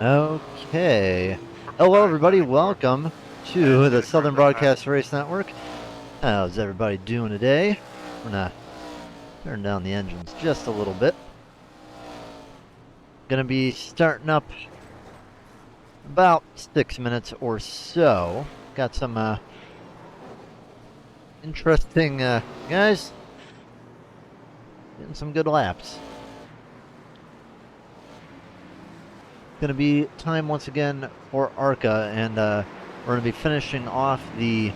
Okay. Hello, everybody. Welcome to the Southern Broadcast Race Network. How's everybody doing today? I'm gonna turn down the engines just a little bit. Gonna be starting up about 6 minutes or so. Got some interesting guys getting some good laps. Gonna be time once again for Arca, and we're gonna be finishing off the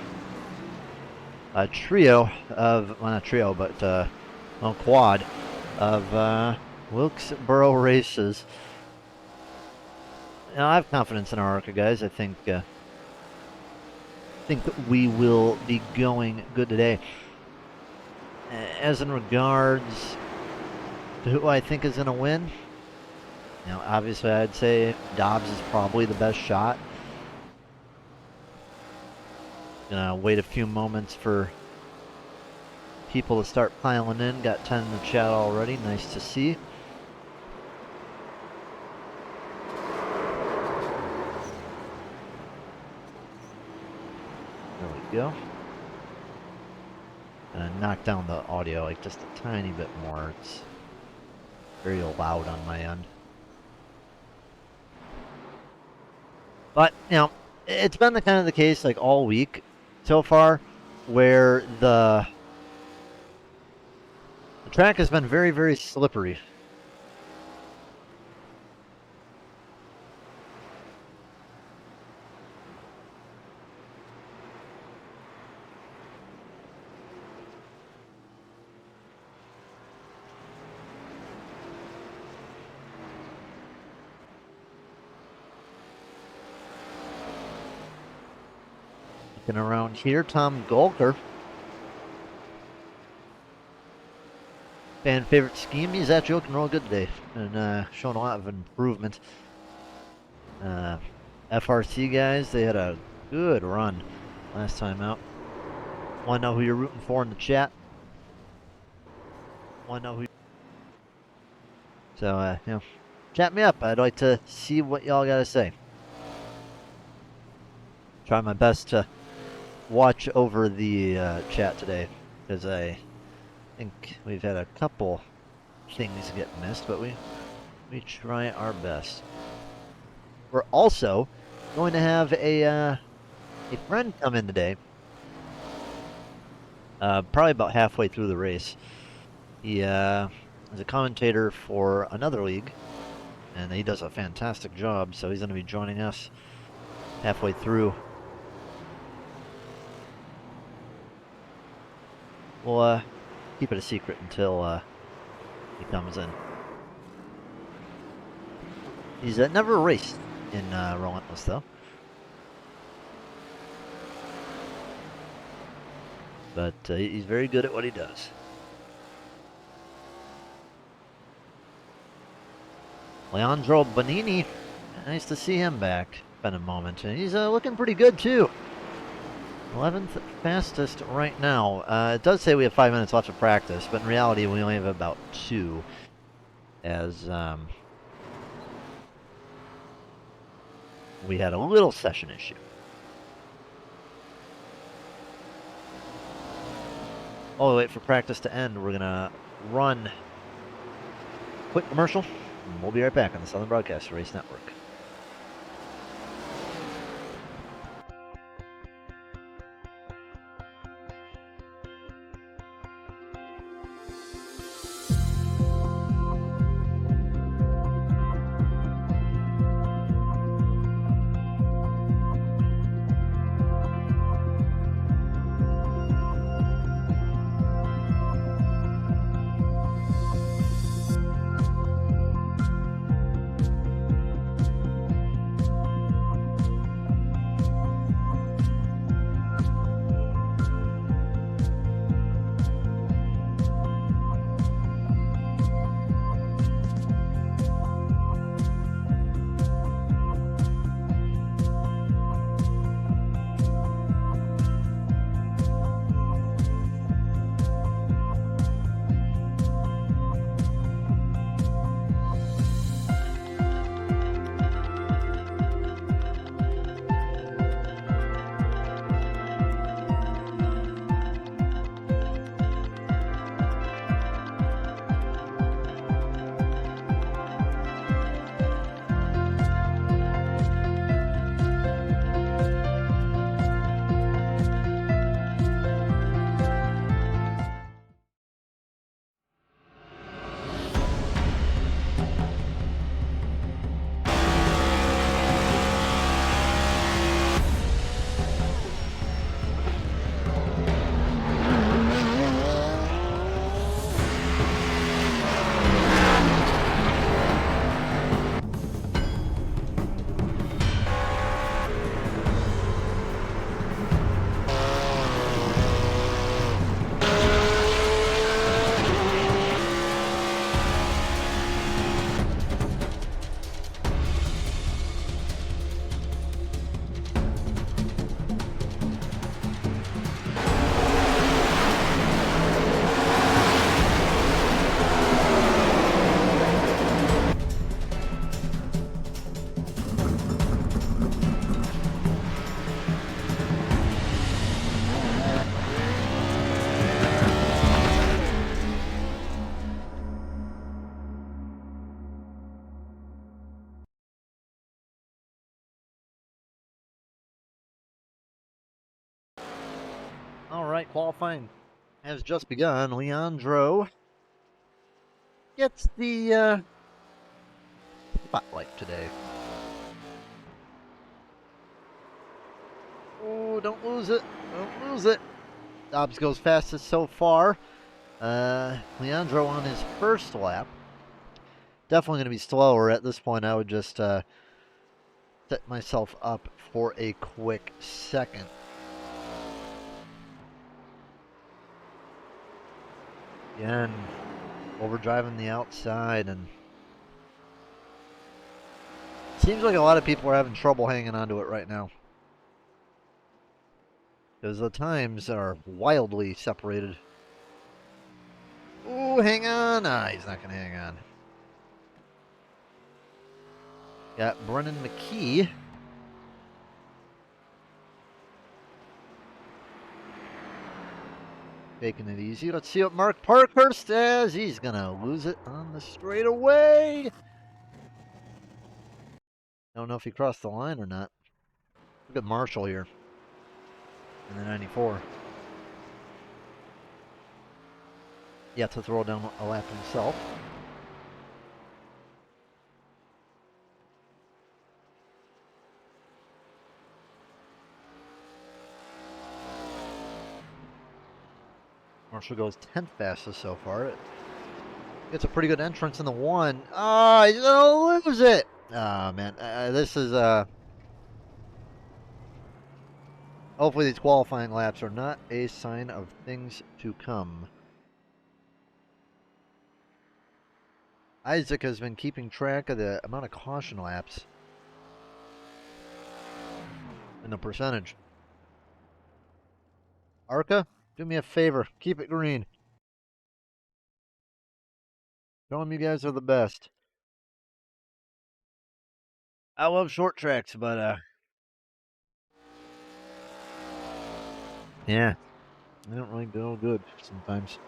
trio of, well, not trio, but quad of Wilksboro races. Now, I have confidence in our Arca guys. I think we will be going good today. As in regards to who I think is gonna win, now, obviously, I'd say Dobbs is probably the best shot. Gonna wait a few moments for people to start piling in. Got 10 in the chat already. Nice to see. There we go. Gonna knock down the audio like just a tiny bit more. It's very loud on my end. But, you know, it's been the kind of the case like all week so far where the track has been very, very slippery. Looking around here, Tom Golker. Fan favorite scheme. He's actually looking real good today and showing a lot of improvement. FRC guys, they had a good run last time out. Want to know who you're rooting for in the chat? Want to know who? So, you know, chat me up. I'd like to see what y'all got to say. Try my best to watch over the chat today, because I think we've had a couple things get missed, but we try our best. We're also going to have a friend come in today, probably about halfway through the race. He is a commentator for another league, and he does a fantastic job, so he's going to be joining us halfway through. We'll keep it a secret until he comes in. He's never raced in Relentless, though. But he's very good at what he does. Leandro Bonini, nice to see him back. Been a moment, and he's looking pretty good too. 11th fastest right now. It does say we have 5 minutes left of practice, but in reality we only have about 2, as we had a little session issue. While we wait for practice to end, we're gonna run a quick commercial, and we'll be right back on the Southern Broadcast Race Network. All right, qualifying has just begun. Leandro gets the spotlight today. Oh, don't lose it. Don't lose it. Dobbs goes fastest so far. Leandro on his first lap. Definitely going to be slower at this point. I would just set myself up for a quick second. Again, overdriving the outside, and seems like a lot of people are having trouble hanging onto it right now, because the times are wildly separated. Ooh, hang on. Ah, he's not going to hang on. Got Brennan McKee. Taking it easy. Let's see what Mark Parkhurst says. He's going to lose it on the straightaway. Don't know if he crossed the line or not. Look at Marshall here in the 94. Yet to throw down a lap himself. Marshall goes 10th fastest so far. It gets a pretty good entrance in the one. Oh, he's going to lose it. Oh, man. This is... Hopefully these qualifying laps are not a sign of things to come. Isaac has been keeping track of the amount of caution laps and the percentage. Arca, do me a favor. Keep it green. Show them you guys are the best. I love short tracks, but yeah, they don't really go good sometimes.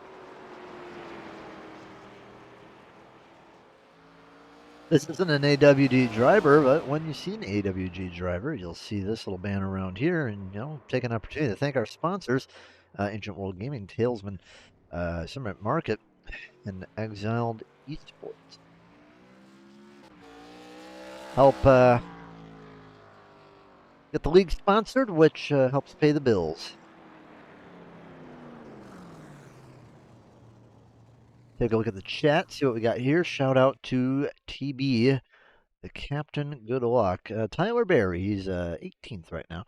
This isn't an AWG driver, but when you see an AWG driver, you'll see this little banner around here, and take an opportunity to thank our sponsors, Ancient World Gaming, Talesman, Summit Market, and Exiled Esports. Help get the league sponsored, which helps pay the bills. Take a look at the chat, see what we got here. Shout out to TB, the captain. Good luck. Tyler Berry, he's 18th right now.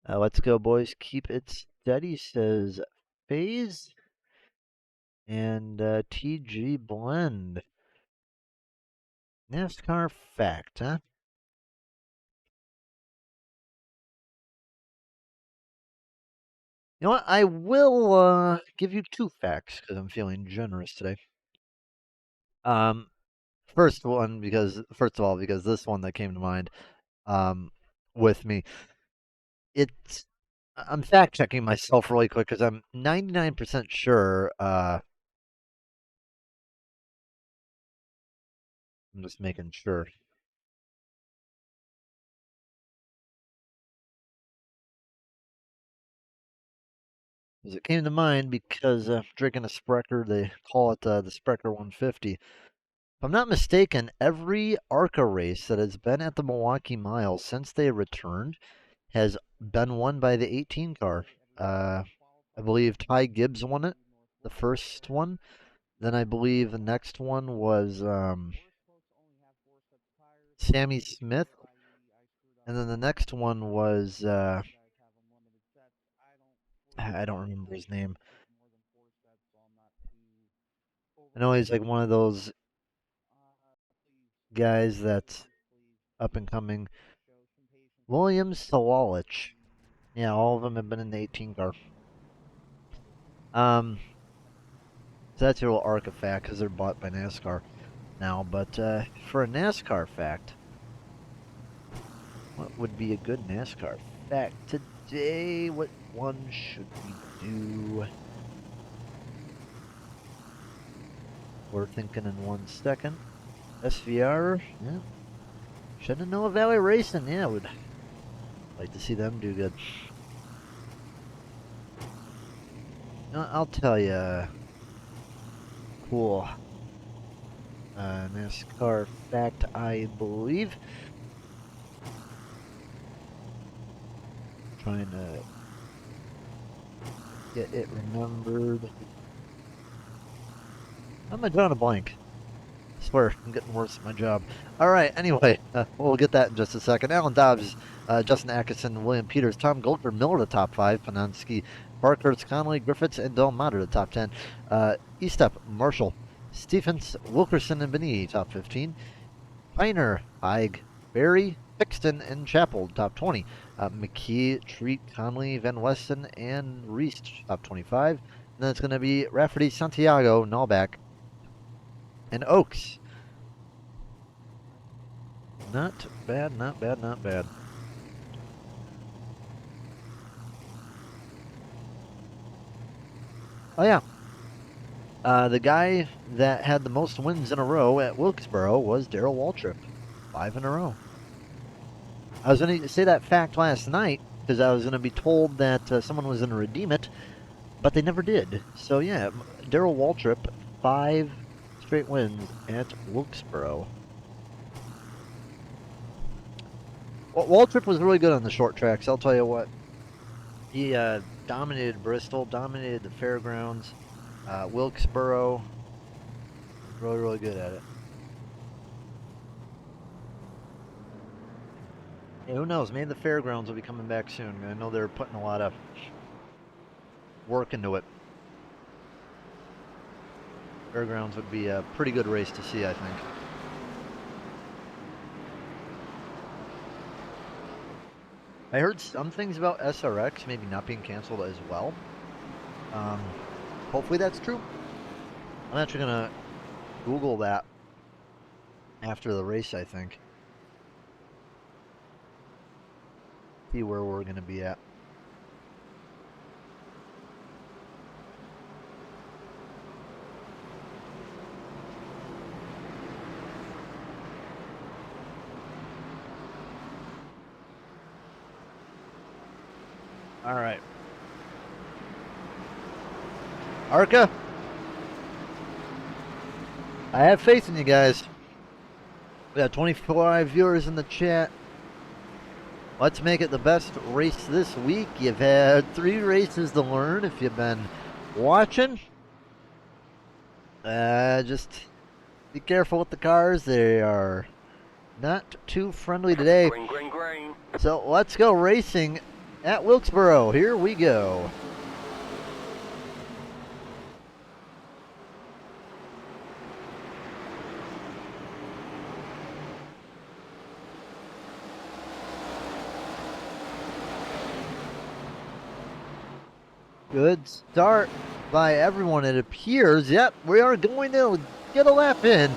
Let's go, boys. Keep it steady, says FaZe. And TG Blend. NASCAR fact, huh? You know what? I will give you 2 facts because I'm feeling generous today. First of all, because this one that came to mind with me, I'm fact checking myself really quick because I'm 99% sure. I'm just making sure. Because it came to mind because drinking a Sprecher, they call it the Sprecher 150. If I'm not mistaken, every Arca race that has been at the Milwaukee Mile since they returned has been won by the 18 car. I believe Ty Gibbs won it, the first one. Then I believe the next one was Sammy Smith. And then the next one was, I don't remember his name. I know he's like one of those guys that's up and coming. William Sawalich. Yeah, all of them have been in the 18 car. So that's your little Arca fact because they're bought by NASCAR now. But for a NASCAR fact, what would be a good NASCAR fact today? What one should we do? We're thinking in 1 second. SVR, yeah. Shenandoah Valley Racing, yeah, would like to see them do good. I'll tell you. Cool. NASCAR fact, I believe. Trying to get it remembered. I'm drawing a blank. I swear, I'm getting worse at my job. All right, anyway, we'll get that in just a second. Alan Dobbs, Justin Atkinson, William Peters, Tom Goldberg, Miller the top 5, Panonsky, Parkhurst, Connolly, Griffiths, and Del Mater the top 10. Eastep, Marshall, Stephens, Wilkerson, and Benini top 15. Piner, Haig, Barry, Pixton, and Chapel top 20. McKee, Treat, Conley, Van Westen, and Reese top 25. And then it's going to be Rafferty, Santiago, Nallback, and Oaks. Not bad, not bad, not bad. Oh, yeah. The guy that had the most wins in a row at Wilkesboro was Darrell Waltrip. 5 in a row. I was going to say that fact last night because I was going to be told that someone was going to redeem it, but they never did. So, yeah, Darrell Waltrip, 5 straight wins at Wilkesboro. Well, Waltrip was really good on the short tracks, I'll tell you what. He dominated Bristol, dominated the fairgrounds, Wilkesboro. Really, really good at it. Yeah, who knows? Maybe the fairgrounds will be coming back soon. I know they're putting a lot of work into it. Fairgrounds would be a pretty good race to see, I think. I heard some things about SRX maybe not being canceled as well. Hopefully that's true. I'm actually going to Google that after the race, I think. See where we're going to be at. All right. Arca, I have faith in you guys. We got 25 viewers in the chat. Let's make it the best race this week. You've had 3 races to learn if you've been watching. Just be careful with the cars. They are not too friendly today. Green, green, green. So let's go racing at Wilkesboro. Here we go. Good start by everyone, it appears. Yep, we are going to get a lap in.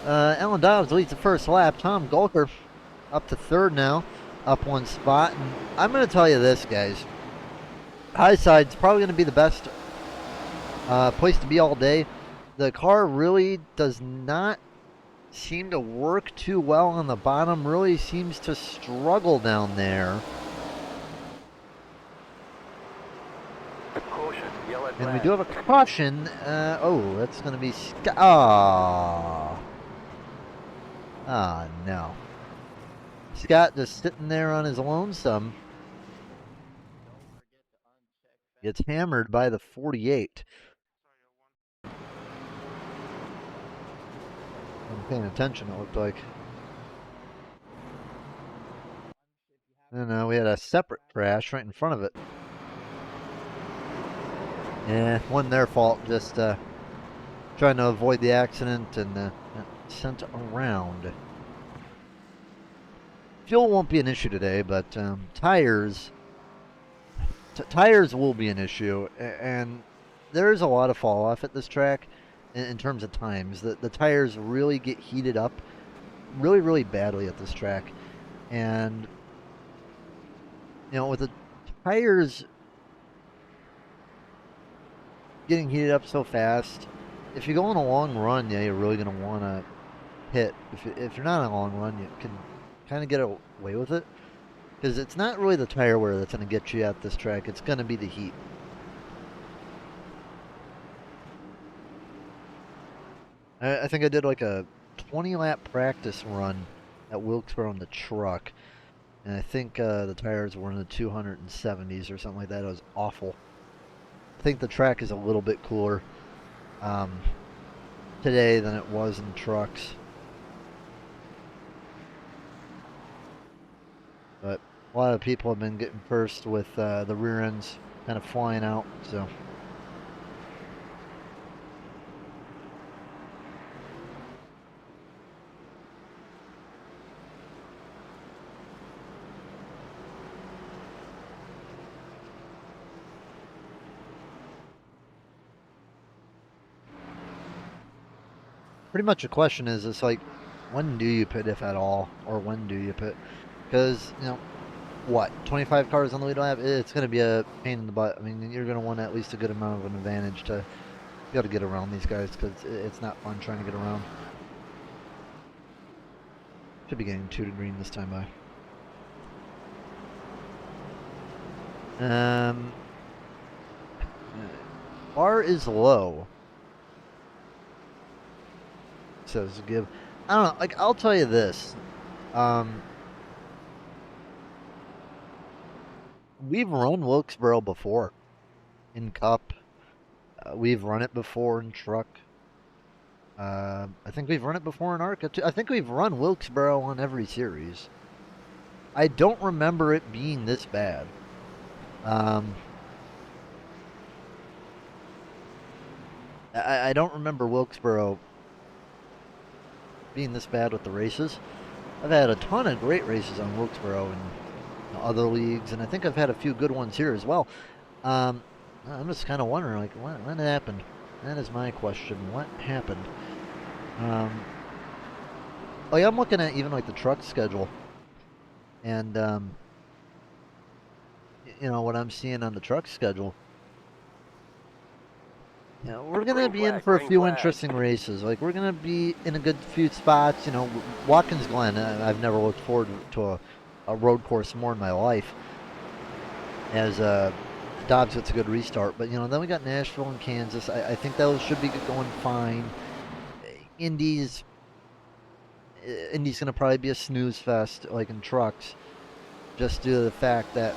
Alan Dobbs leads the first lap. Tom Golker up to 3rd now, up 1 spot. And I'm going to tell you this, guys. High side's probably going to be the best place to be all day. The car really does not seem to work too well on the bottom. Really seems to struggle down there. And we do have a caution. Oh, that's going to be... Oh, no. Scott just sitting there on his lonesome. Gets hammered by the 48. I'm paying attention, it looked like. And we had a separate crash right in front of it. Yeah, wasn't their fault, just trying to avoid the accident and sent around. Fuel won't be an issue today, but tires will be an issue, and there's a lot of fall off at this track in terms of times. The tires really get heated up really, really badly at this track, and with the tires getting heated up so fast, if you go on a long run, yeah, you're really going to want to hit. If you're not on a long run, you can kind of get away with it, because it's not really the tire wear that's going to get you at this track. It's going to be the heat. I think I did like a 20-lap practice run at Wilksboro in the truck, and I think the tires were in the 270s or something like that. It was awful. I think the track is a little bit cooler today than it was in trucks. But a lot of people have been getting first with the rear ends kind of flying out, so. Pretty much the question is, it's like, when do you pit, if at all, or when do you pit? Because, you know, what, 25 cars on the lead lap? It's going to be a pain in the butt. I mean, you're going to want at least a good amount of an advantage to be able to get around these guys, because it's not fun trying to get around. Should be getting 2 to green this time by. Bar is low, says Give. I don't know, like, I'll tell you this. We've run Wilkesboro before in Cup. We've run it before in Truck. I think we've run it before in Arca too. I think we've run Wilkesboro on every series. I don't remember it being this bad. I don't remember Wilkesboro being this bad with the races. I've had a ton of great races on Wilkesboro and other leagues, and I think I've had a few good ones here as well. I'm just kind of wondering, like, when it happened. That is my question. What happened? Like, I'm looking at even like the truck schedule, and you know what I'm seeing on the truck schedule. You know, we're gonna be in for a few interesting races. Like, we're gonna be in a good few spots. You know, Watkins Glen. I've never looked forward to a road course more in my life. As Dobbs gets a good restart, but you know, then we got Nashville and Kansas. I think those should be going fine. Indy's gonna probably be a snooze fest, like in trucks, just due to the fact that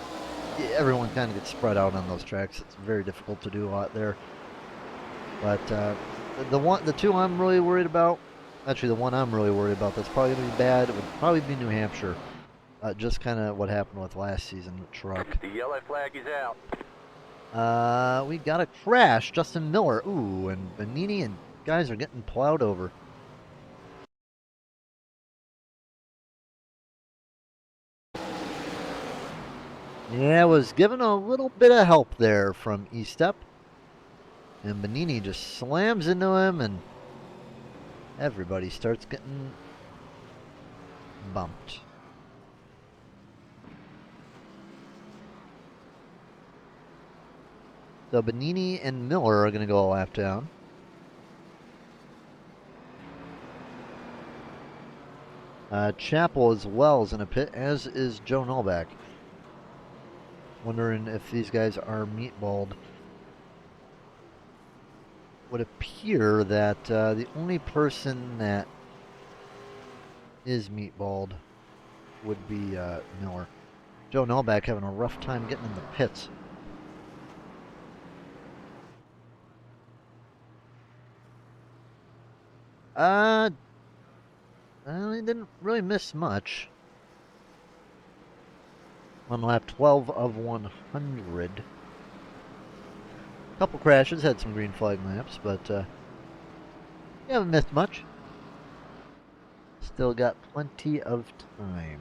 everyone kind of gets spread out on those tracks. It's very difficult to do a lot there. But the two I'm really worried about, actually the one I'm really worried about that's probably gonna be bad, it would probably be New Hampshire. Just kind of what happened with last season with truck. The yellow flag is out. We got a crash. Justin Miller. Ooh, and Benini and guys are getting plowed over. Yeah, was given a little bit of help there from E-Step. And Benini just slams into him, and everybody starts getting bumped. So Benini and Miller are going to go a lap down. Chappell as well is in a pit, as is Joe Nolback. Wondering if these guys are meatballed. Would appear that the only person that is meatballed would be Miller. Joe Nolback having a rough time getting in the pits. Well, he didn't really miss much. On lap 12 of 100. Couple crashes, had some green flag laps, but you haven't missed much. Still got plenty of time.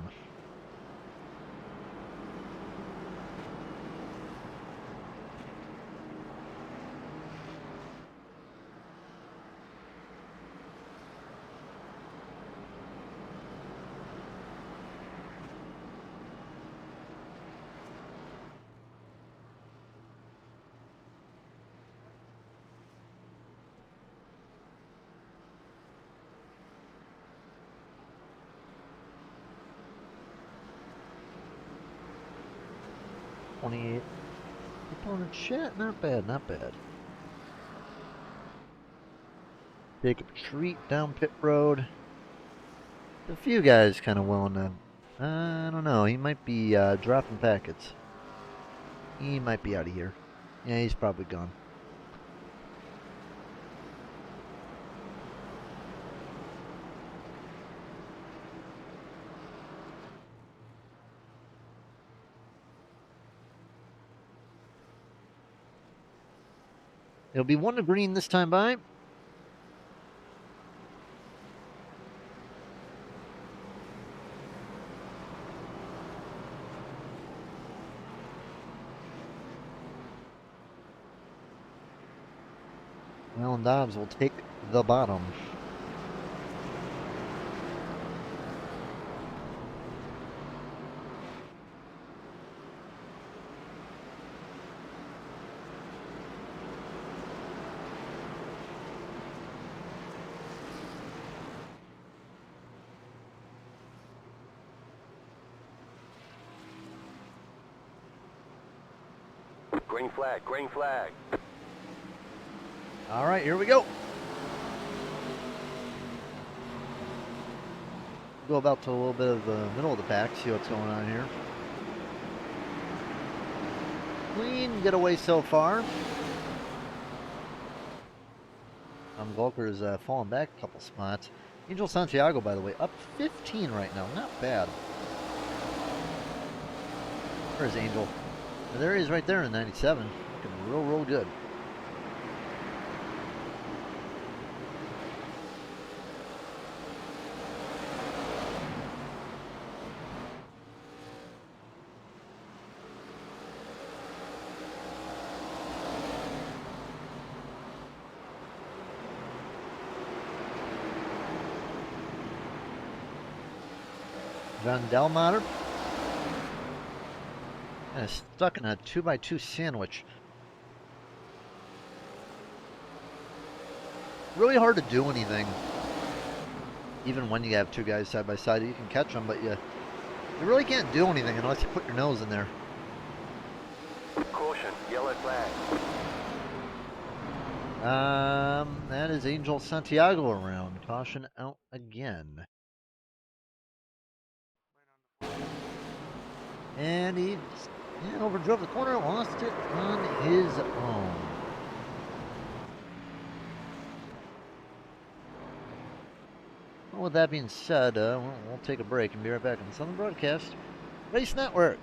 People in the chat, not bad, not bad. take a retreat down pit road. A few guys kind of willing to. I don't know. He might be dropping packets. He might be out of here. Yeah, he's probably gone. It'll be 1 to green this time by. Alan Dobbs will take the bottom. Green flag, green flag. All right, here we go. Go about to a little bit of the middle of the pack, see what's going on here. Clean getaway so far. Volker's fallen back a couple spots. Angel Santiago, by the way, up 15 right now. Not bad. Where's Angel? There he is right there in 97. Looking real, real good. John Delmater. Kind of stuck in a 2x2 sandwich. Really hard to do anything. Even when you have two guys side by side, you can catch them, but you really can't do anything unless you put your nose in there. Caution, yellow flag. That is Angel Santiago around. Caution out again. And he overdrove the corner, lost it on his own. Well, with that being said, we'll take a break and be right back on the Southern Broadcast Race Network.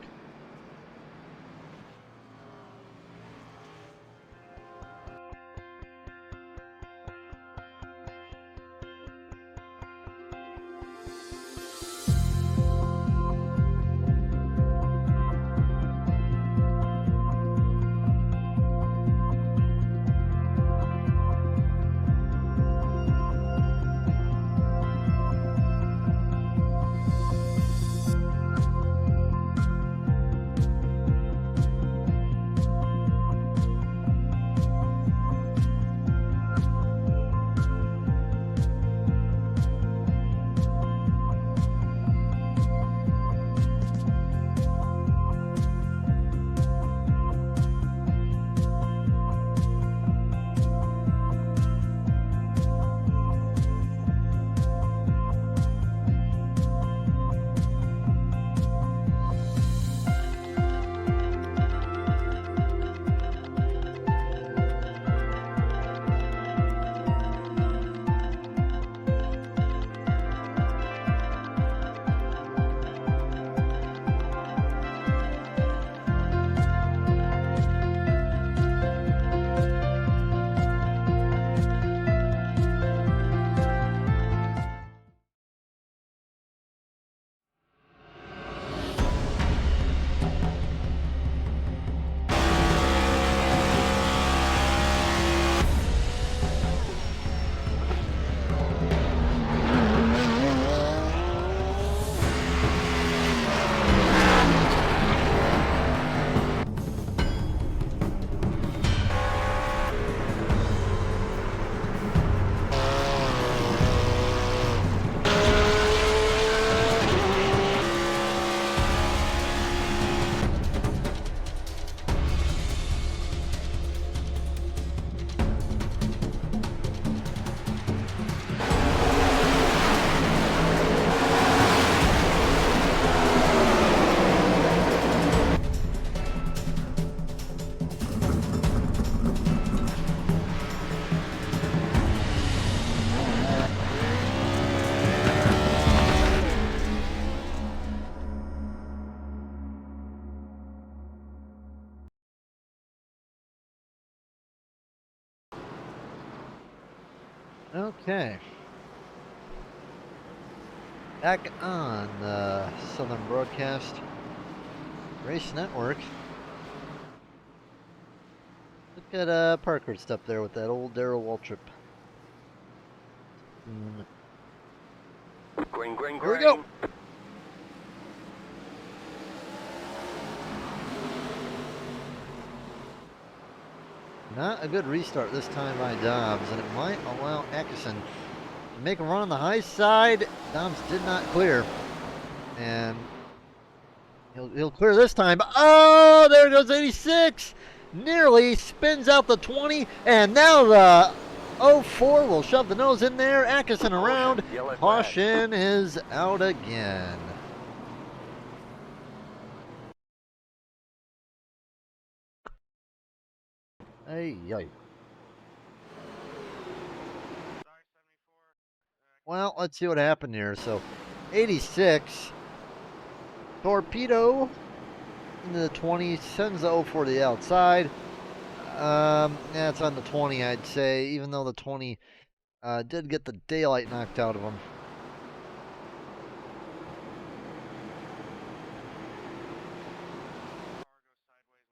Okay. Back on the Southern Broadcast Race Network. Look at Parkhurst up there with that old Darrell Waltrip. Green, green, Here we green. go. Not a good restart this time by Dobbs, and it might allow Atkinson to make a run on the high side. Dobbs did not clear, and he'll clear this time. Oh, there goes 86. Nearly spins out the 20, and now the 04 will shove the nose in there. Atkinson around. Caution is out again. Ay. Well, let's see what happened here. So, 86. Torpedo into the 20. Sends the 04 to the outside. Yeah, it's on the 20, I'd say, even though the 20 did get the daylight knocked out of him.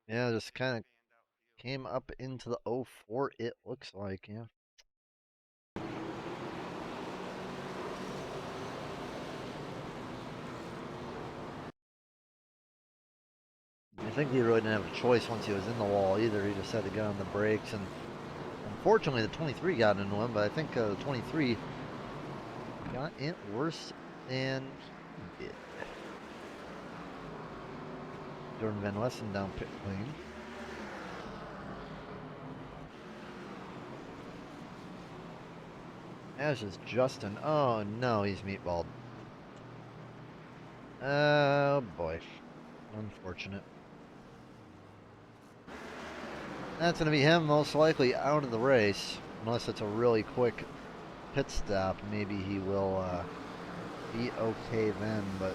Yeah, just kind of came up into the 04, it looks like, yeah. I think he really didn't have a choice once he was in the wall either. He just had to get on the brakes, and unfortunately the 23 got into him, but I think the 23 got it worse than he did. Jordan Van Wessen down pit lane. As is Justin. Oh no, he's meatballed. Oh boy. Unfortunate. That's going to be him most likely out of the race. Unless it's a really quick pit stop. Maybe he will be okay then, but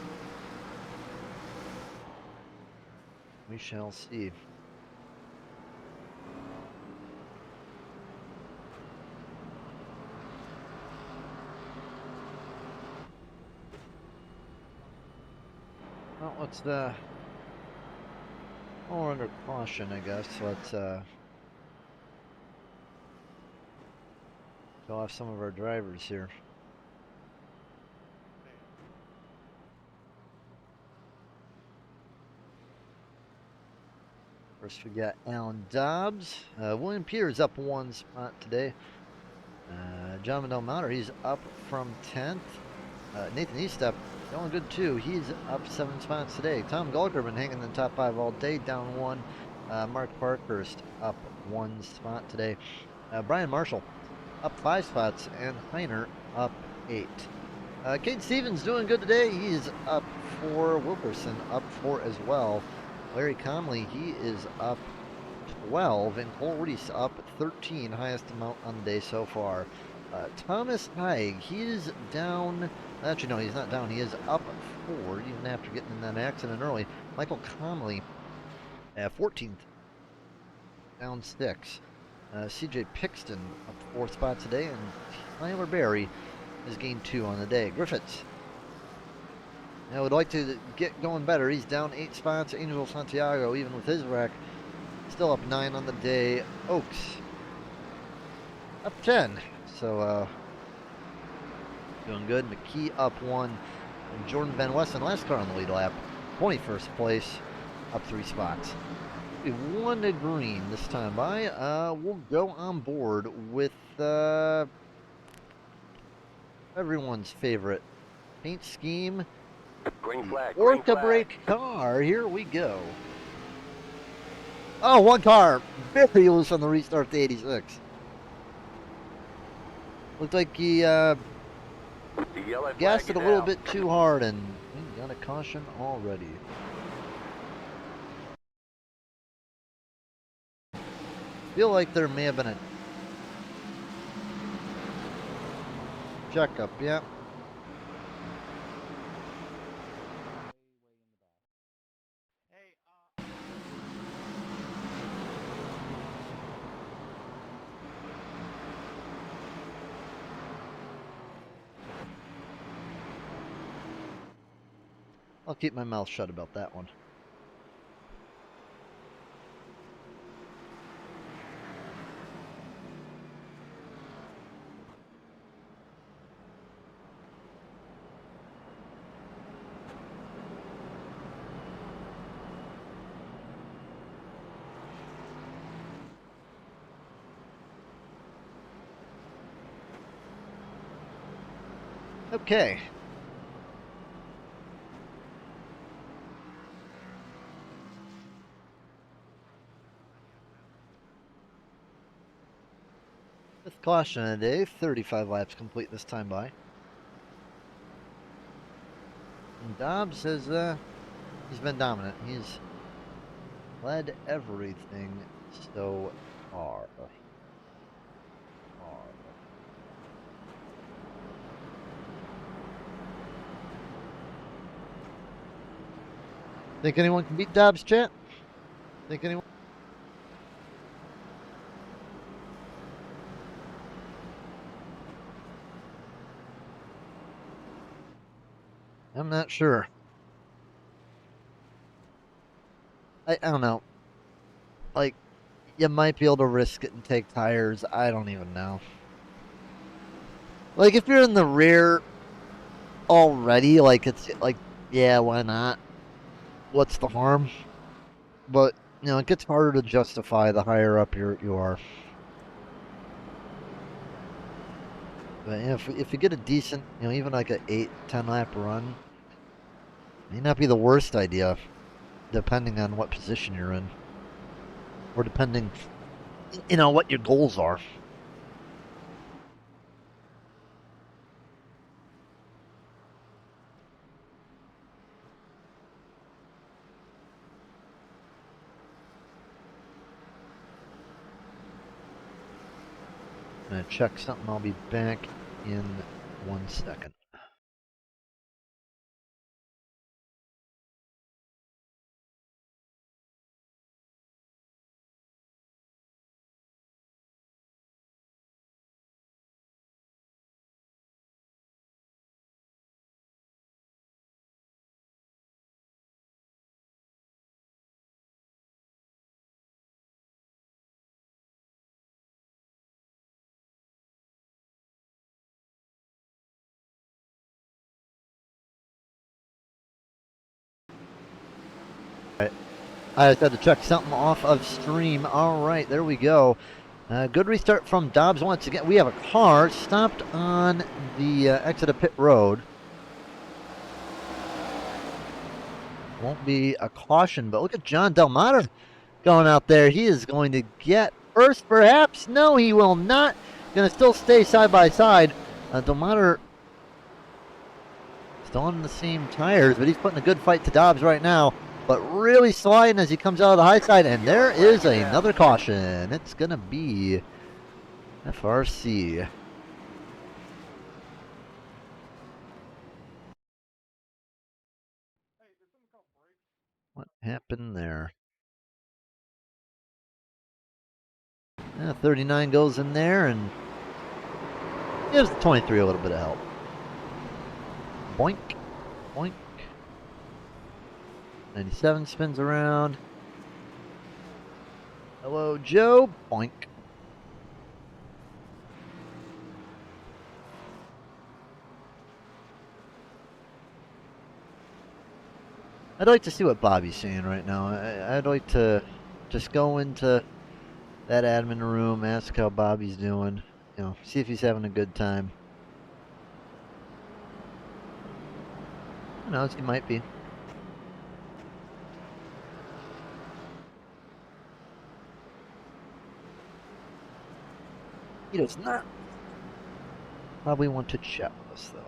we shall see. Well, let's we're under caution, I guess. Let's show off some of our drivers here. First, we got Alan Dobbs. William Peters up one spot today. John Mouter, he's up from 10th. Nathan Eastep, going good too. He's up 7 spots today. Tom Gulliker been hanging in the top 5 all day, down 1. Mark Parkhurst up 1 spot today. Brian Marshall up 5 spots, and Heiner up 8. Kate Stevens doing good today. He's up 4. Wilkerson up 4 as well. Larry Conley, he is up 12, and Cole Reese up 13, highest amount on the day so far. Thomas Haig, he's down. Actually, no, he's not down. He is up 4, even after getting in that accident early. Michael Conley at 14th, down 6. CJ Pixton up 4 spots today, and Tyler Berry has gained 2 on the day. Griffiths, I would like to get going better. He's down 8 spots. Angel Santiago, even with his wreck, still up 9 on the day. Oaks up 10. So, doing good. McKee up 1. And Jordan Van Wessen, last car on the lead lap, 21st place, up 3 spots. We won to green this time by. We'll go on board with everyone's favorite paint scheme. Green flag, Orca brake car. Here we go. Oh, one car very loose on the restart to 86. Looked like he gassed it a little bit too hard, and we got a caution already. Feel like there may have been a checkup, yeah. I'll keep my mouth shut about that one. Okay. With caution today, 35 laps complete this time by. And Dobbs has, he's been dominant. He's led everything so far. Think anyone can beat Dobbs, chat? Think anyone? I'm not sure. I don't know. Like, you might be able to risk it and take tires. I don't even know. Like, if you're in the rear already, like, it's like, yeah, why not? What's the harm? But, you know, it gets harder to justify the higher up you are. But yeah, if you get a decent, you know, even like an 8-10 lap run, may not be the worst idea, depending on what position you're in. Or depending, you know, what your goals are. I'm going to check something. I'll be back in 1 second. I just had to check something off of stream. All right, there we go. Good restart from Dobbs once again. We have a car stopped on the exit of pit road. Won't be a caution, but look at John Delmata going out there. He is going to get first, perhaps. No, he will not. Going to still stay side by side. Delmata still on the same tires, but he's putting a good fight to Dobbs right now. But really sliding as he comes out of the high side, and there is another caution. It's going to be FRC. What happened there? 39 goes in there and gives the 23 a little bit of help. Boink, boink. 97 spins around. Hello, Joe. Boink. I'd like to see what Bobby's saying right now. I'd like to just go into that admin room, ask how Bobby's doing. You know, see if he's having a good time. Who knows? He might be. He does not probably want to chat with us, though.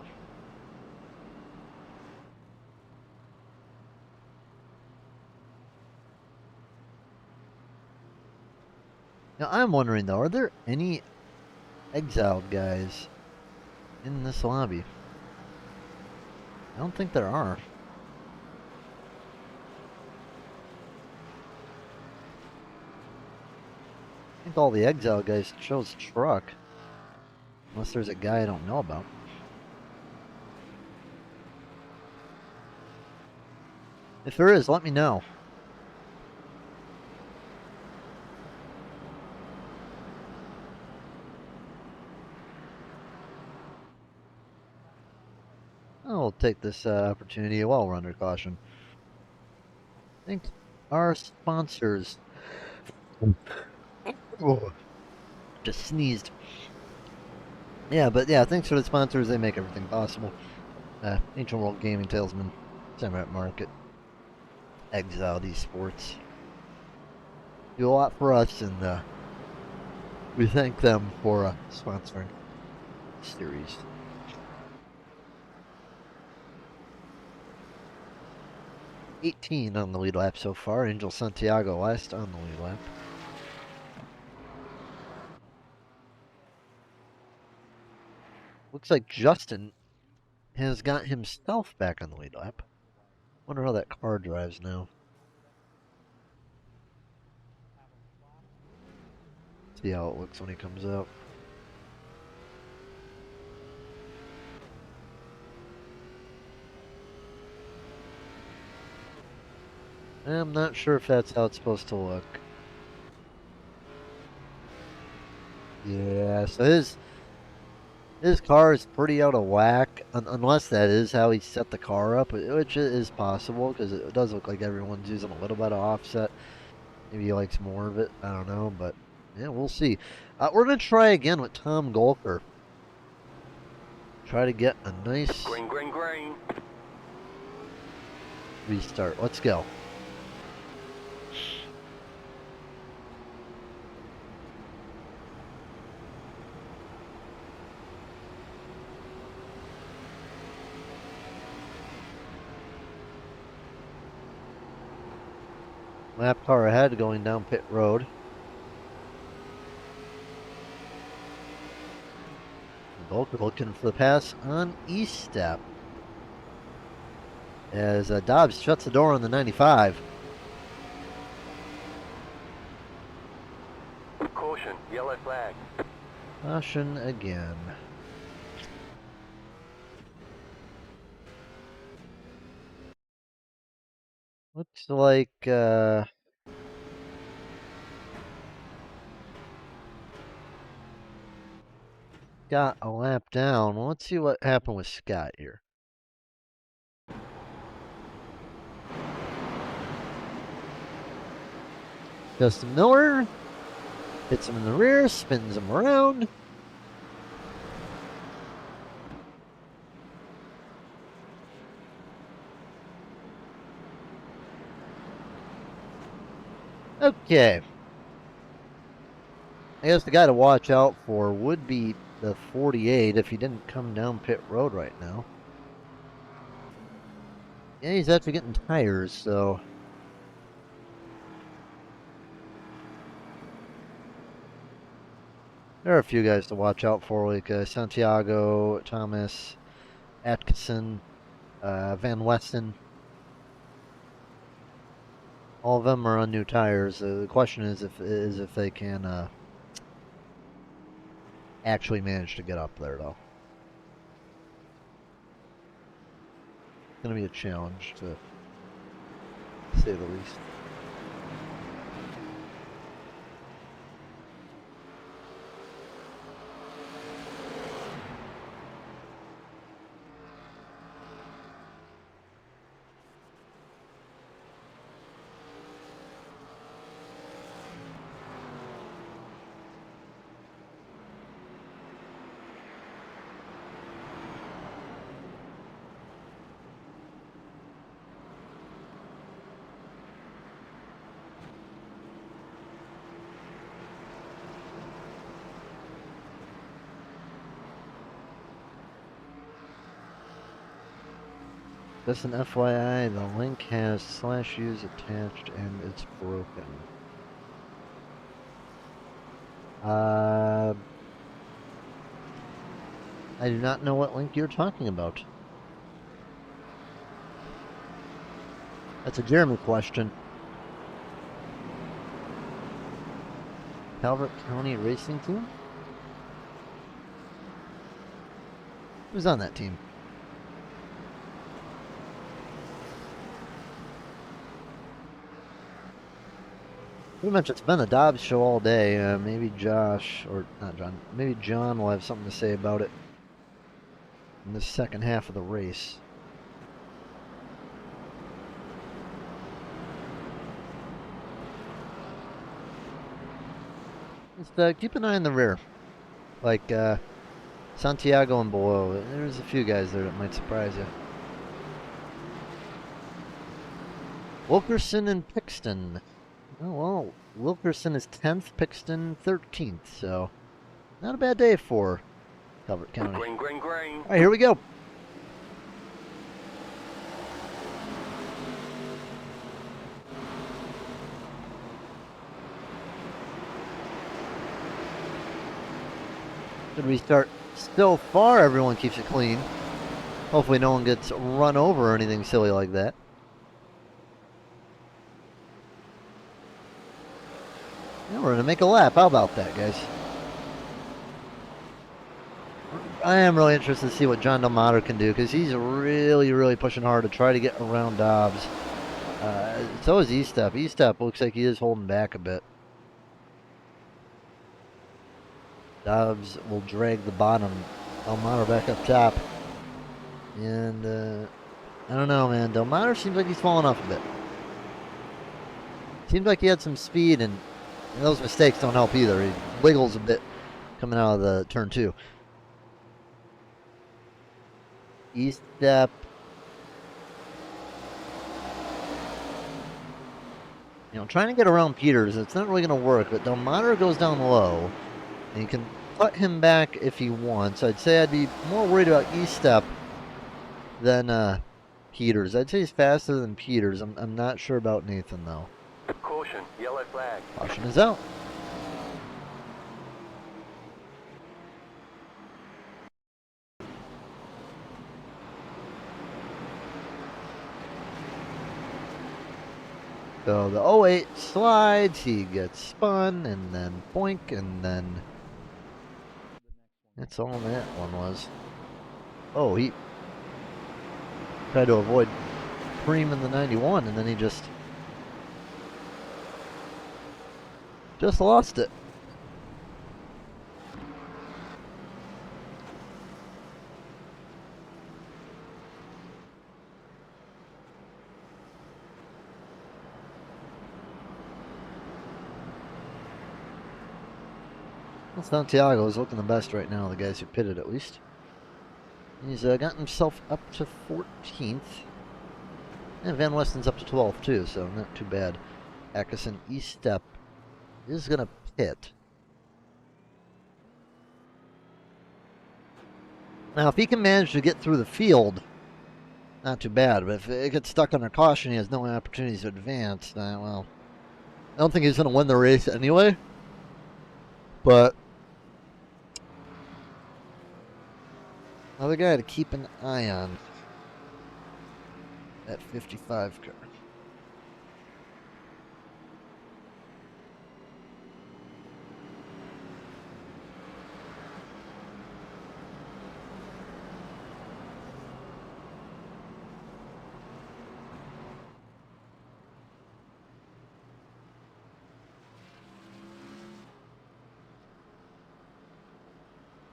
Now, I'm wondering, though, are there any exiled guys in this lobby? I don't think there are. I think all the exile guys chose truck. Unless there's a guy I don't know about. If there is, let me know. I'll take this opportunity while we're under caution. Thanks our sponsors. Oh, just sneezed. Yeah, but yeah, thanks for the sponsors. They make everything possible. Ancient World Gaming, Talesman, Samurai Market, Exiled Esports. Do a lot for us, and we thank them for sponsoring the series. '18 on the lead lap so far. Angel Santiago last on the lead lap. Looks like Justin has got himself back on the lead lap. Wonder how that car drives now. See how it looks when he comes out. I'm not sure if that's how it's supposed to look. Yeah, so his car is pretty out of whack, unless that is how he set the car up, which is possible because it does look like everyone's using a little bit of offset. Maybe he likes more of it. I don't know, but yeah, we'll see. We're gonna try again with Tom Golker. Try to get a nice Green, green, green. restart. Let's go. Lap car ahead going down pit road. Golker looking for the pass on East Step. As Dobbs shuts the door on the 95. Caution, yellow flag. Caution again. Looks like got a lap down. Well, let's see what happened with Scott here. Justin Miller hits him in the rear, spins him around. Okay. I guess the guy to watch out for would be the 48 if he didn't come down pit road right now. Yeah, he's actually getting tires, so there are a few guys to watch out for, like Santiago, Thomas, Atkinson, Van Westen. All of them are on new tires. The question is if they can actually manage to get up there, though. It's going to be a challenge, to say the least. Just an FYI, the link has /use attached and it's broken. I do not know what link you're talking about. That's a Jeremy question. Calvert County Racing Team? Who's on that team? Pretty much, it's been a Dobbs show all day. Maybe Josh, or not John, maybe John will have something to say about it in the second half of the race. Just keep an eye in the rear, like Santiago and below. There's a few guys there that might surprise you. Wilkerson and Pixton. Oh, well, Wilkerson is 10th, Pixton 13th, so not a bad day for Calvert County. Green, green, green. All right, here we go. Good restart. So far, everyone keeps it clean. Hopefully no one gets run over or anything silly like that. Yeah, we're going to make a lap. How about that, guys? I am really interested to see what John Delmater can do, because he's really, really pushing hard to try to get around Dobbs. So is E-Step. E-Step looks like he is holding back a bit. Dobbs will drag the bottom. Delmater back up top. And, I don't know, man. Delmater seems like he's falling off a bit. Seems like he had some speed, and those mistakes don't help either. He wiggles a bit coming out of the turn 2. E-Step. You know, trying to get around Peters, it's not really going to work, but Delmater goes down low. And you can cut him back if he wants. I'd say I'd be more worried about E-Step than Peters. I'd say he's faster than Peters. I'm not sure about Nathan, though. Caution, yellow flag. Caution is out. So the 08 slides, he gets spun, and then boink, and then that's all that one was. Oh, he tried to avoid Preem in the 91, and then he just lost it. Well, Santiago is looking the best right now, the guys who pitted at least. He's gotten himself up to 14th. And Van Westen's up to 12th too, so not too bad. Atkinson E-Step is going to pit. Now, if he can manage to get through the field, not too bad. But if it gets stuck under caution, he has no opportunities to advance. Well, I don't think he's going to win the race anyway. But another guy to keep an eye on at 55 car.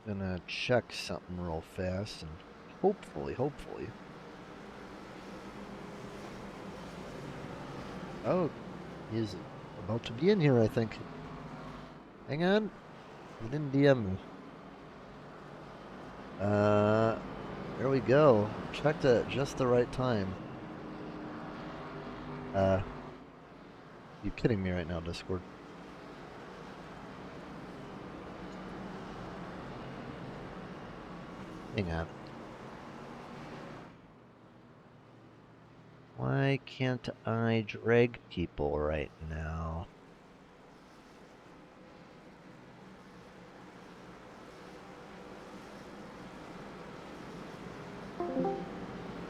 Gonna check something real fast and hopefully. Oh, he's about to be in here, I think. Hang on. He didn't DM me. There we go. Checked at just the right time. You kidding me right now, Discord? Hang on. Why can't I drag people right now?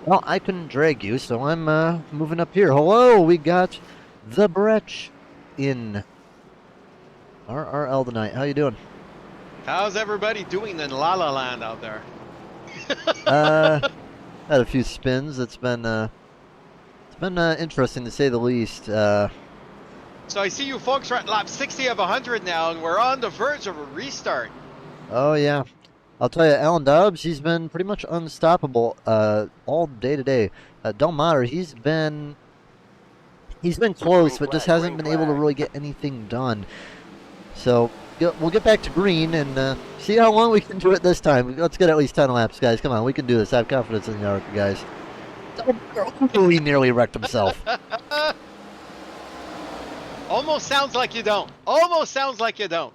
Well, I couldn't drag you, so I'm moving up here. Hello, we got the Bretch in RRL tonight. How you doing? How's everybody doing in La La Land out there? Had a few spins. It's been interesting to say the least. So I see you folks are at lap 60 of 100 now, and we're on the verge of a restart. Oh yeah, I'll tell you, Alan Dobbs, he's been pretty much unstoppable all day today. Del Mater, he's been close, but just hasn't Green been able to flag. really get anything done. So we'll get back to green and see how long we can do it this time. Let's get at least 10 laps, guys. Come on, we can do this. I have confidence in the Arca, guys. Oh, he nearly wrecked himself. Almost sounds like you don't. Almost sounds like you don't.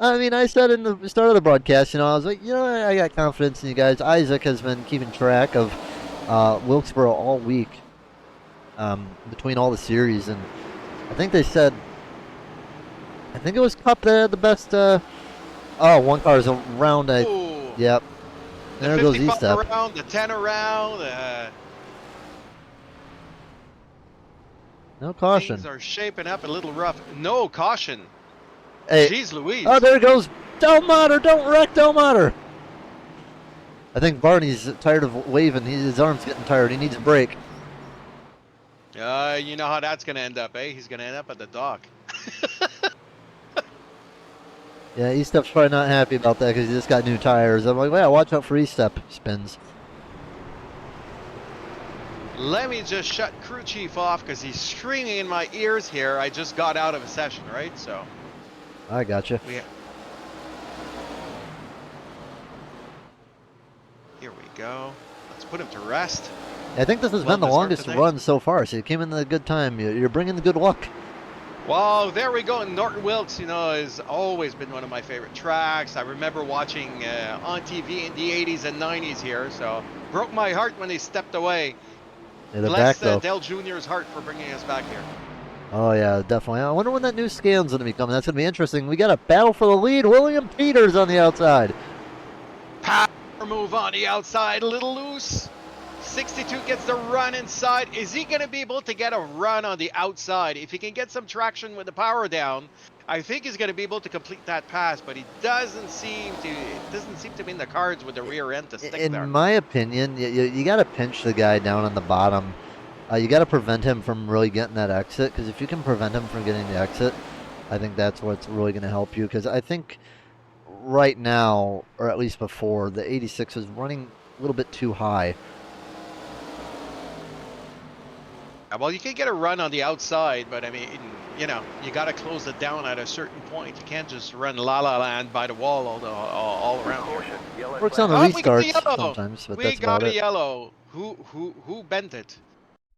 I mean, I said in the start of the broadcast, I was like, I got confidence in you guys. Isaac has been keeping track of Wilkesboro all week between all the series, and I think they said, I think it was Cup the best. One car is around. Ooh. Yep. The There goes 55 E-Step. around, the 10 around. No caution. Things are shaping up a little rough. No caution. Hey. Jeez Louise. Oh, there goes Del Mater. Don't wreck Del Mater. I think Barney's tired of waving. His arm's getting tired. He needs a break. You know how that's going to end up, eh? He's going to end up at the dock. Yeah, E-Step's probably not happy about that because he just got new tires. I'm like, well, watch out for E-Step spins. Let me just shut crew chief off because he's screaming in my ears here. I just got out of a session, right? So I gotcha. Here we go. Let's put him to rest. I think this has been the longest run so far, so you came in at a good time. You're bringing the good luck. Well, there we go. Norton Wilkes, has always been one of my favorite tracks. I remember watching on TV in the 80s and 90s here, so broke my heart when they stepped away. Yeah, they're back, though. Dell Jr.'s heart for bringing us back here. Oh, yeah, definitely. I wonder when that new scan's going to be coming. That's going to be interesting. We got a battle for the lead. William Peters on the outside. Power move on the outside, a little loose. 62 gets the run inside. Is he going to be able to get a run on the outside? If he can get some traction with the power down, I think he's going to be able to complete that pass, but it doesn't seem to be in the cards with the rear end to stick there. In my opinion, you got to pinch the guy down on the bottom. You got to prevent him from really getting that exit, because if you can prevent him from getting the exit, I think that's what's really going to help you, because I think right now, or at least before, the 86 was running a little bit too high. Well, you can get a run on the outside, but I mean, you got to close it down at a certain point. You can't just run La La Land by the wall all around here. Works on the restarts sometimes, but that's about it. We got a yellow. Who bent it?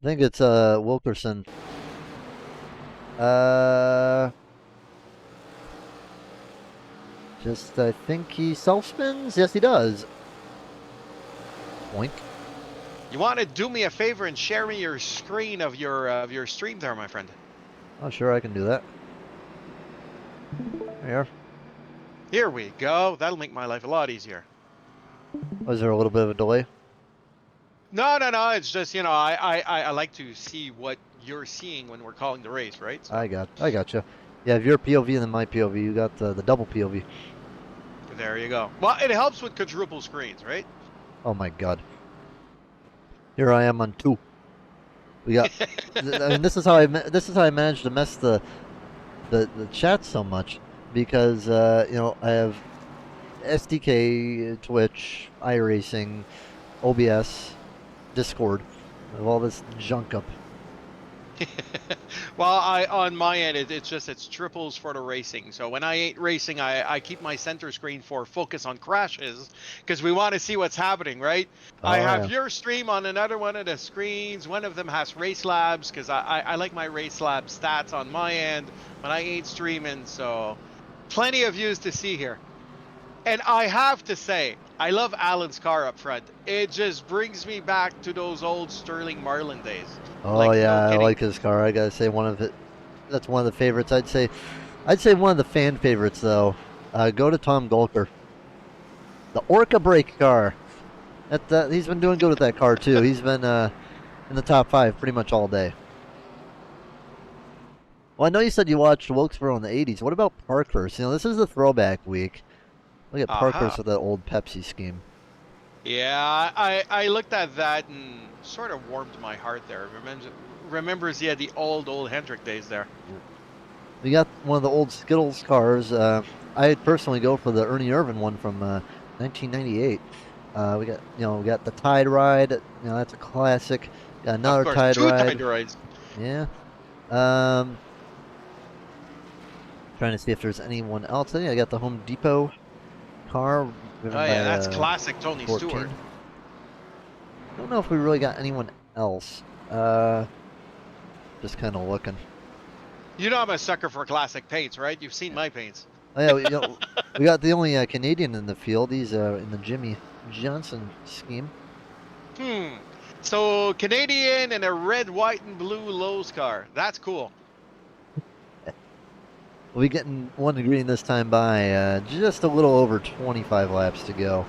I think it's Wilkerson. I think he self spins. Yes, he does. Boink. You want to do me a favor and share me your screen of your stream there, my friend? Oh, sure, I can do that. There you are. Here we go. That'll make my life a lot easier. Was there a little bit of a delay? No. It's just, I like to see what you're seeing when we're calling the race, right? So. I gotcha. Yeah, if you're POV and then my POV, you got the double POV. There you go. Well, it helps with quadruple screens, right? Oh my God. Here I am on 2. We got. I mean, this is how I managed to mess the chat so much, because I have SDK, Twitch, iRacing, OBS, Discord. I have all this junk up. Well, on my end, it's triples for the racing. So when I ain't racing, I keep my center screen for focus on crashes, because we want to see what's happening, right? Oh, I have your stream on another one of the screens. One of them has Race Labs, because I like my Race Lab stats on my end when I ain't streaming. So plenty of views to see here. And I have to say, I love Alan's car up front. It just brings me back to those old Sterling Marlin days. Oh yeah, I like his car. I gotta say that's one of the favorites. I'd say one of the fan favorites though. Go to Tom Golker. The Orca brake car. He's been doing good with that car too. He's been in the top 5 pretty much all day. Well, I know you said you watched Wilkesboro in the 80s. What about Parkhurst? This is the throwback week. Look at Parkhurst with that old Pepsi scheme. Yeah, I looked at that and sort of warmed my heart there. remembers, yeah, the old Hendrick days there. We got one of the old Skittles cars. I'd personally go for the Ernie Irvan one from 1998. We got the Tide Ride. That's a classic. Got Of another course, Tide two Ride. Tide rides. Yeah. Trying to see if there's anyone else. I got the Home Depot car driven Oh by yeah, that's classic Tony 14. Stewart. I don't know if we really got anyone else. Just kind of looking. You know I'm a sucker for classic paints, right? You've seen my paints. Oh yeah, we got the only Canadian in the field. He's in the Jimmy Johnson scheme. So Canadian and a red, white, and blue Lowe's car. That's cool. We'll be getting 1 green this time by just a little over 25 laps to go.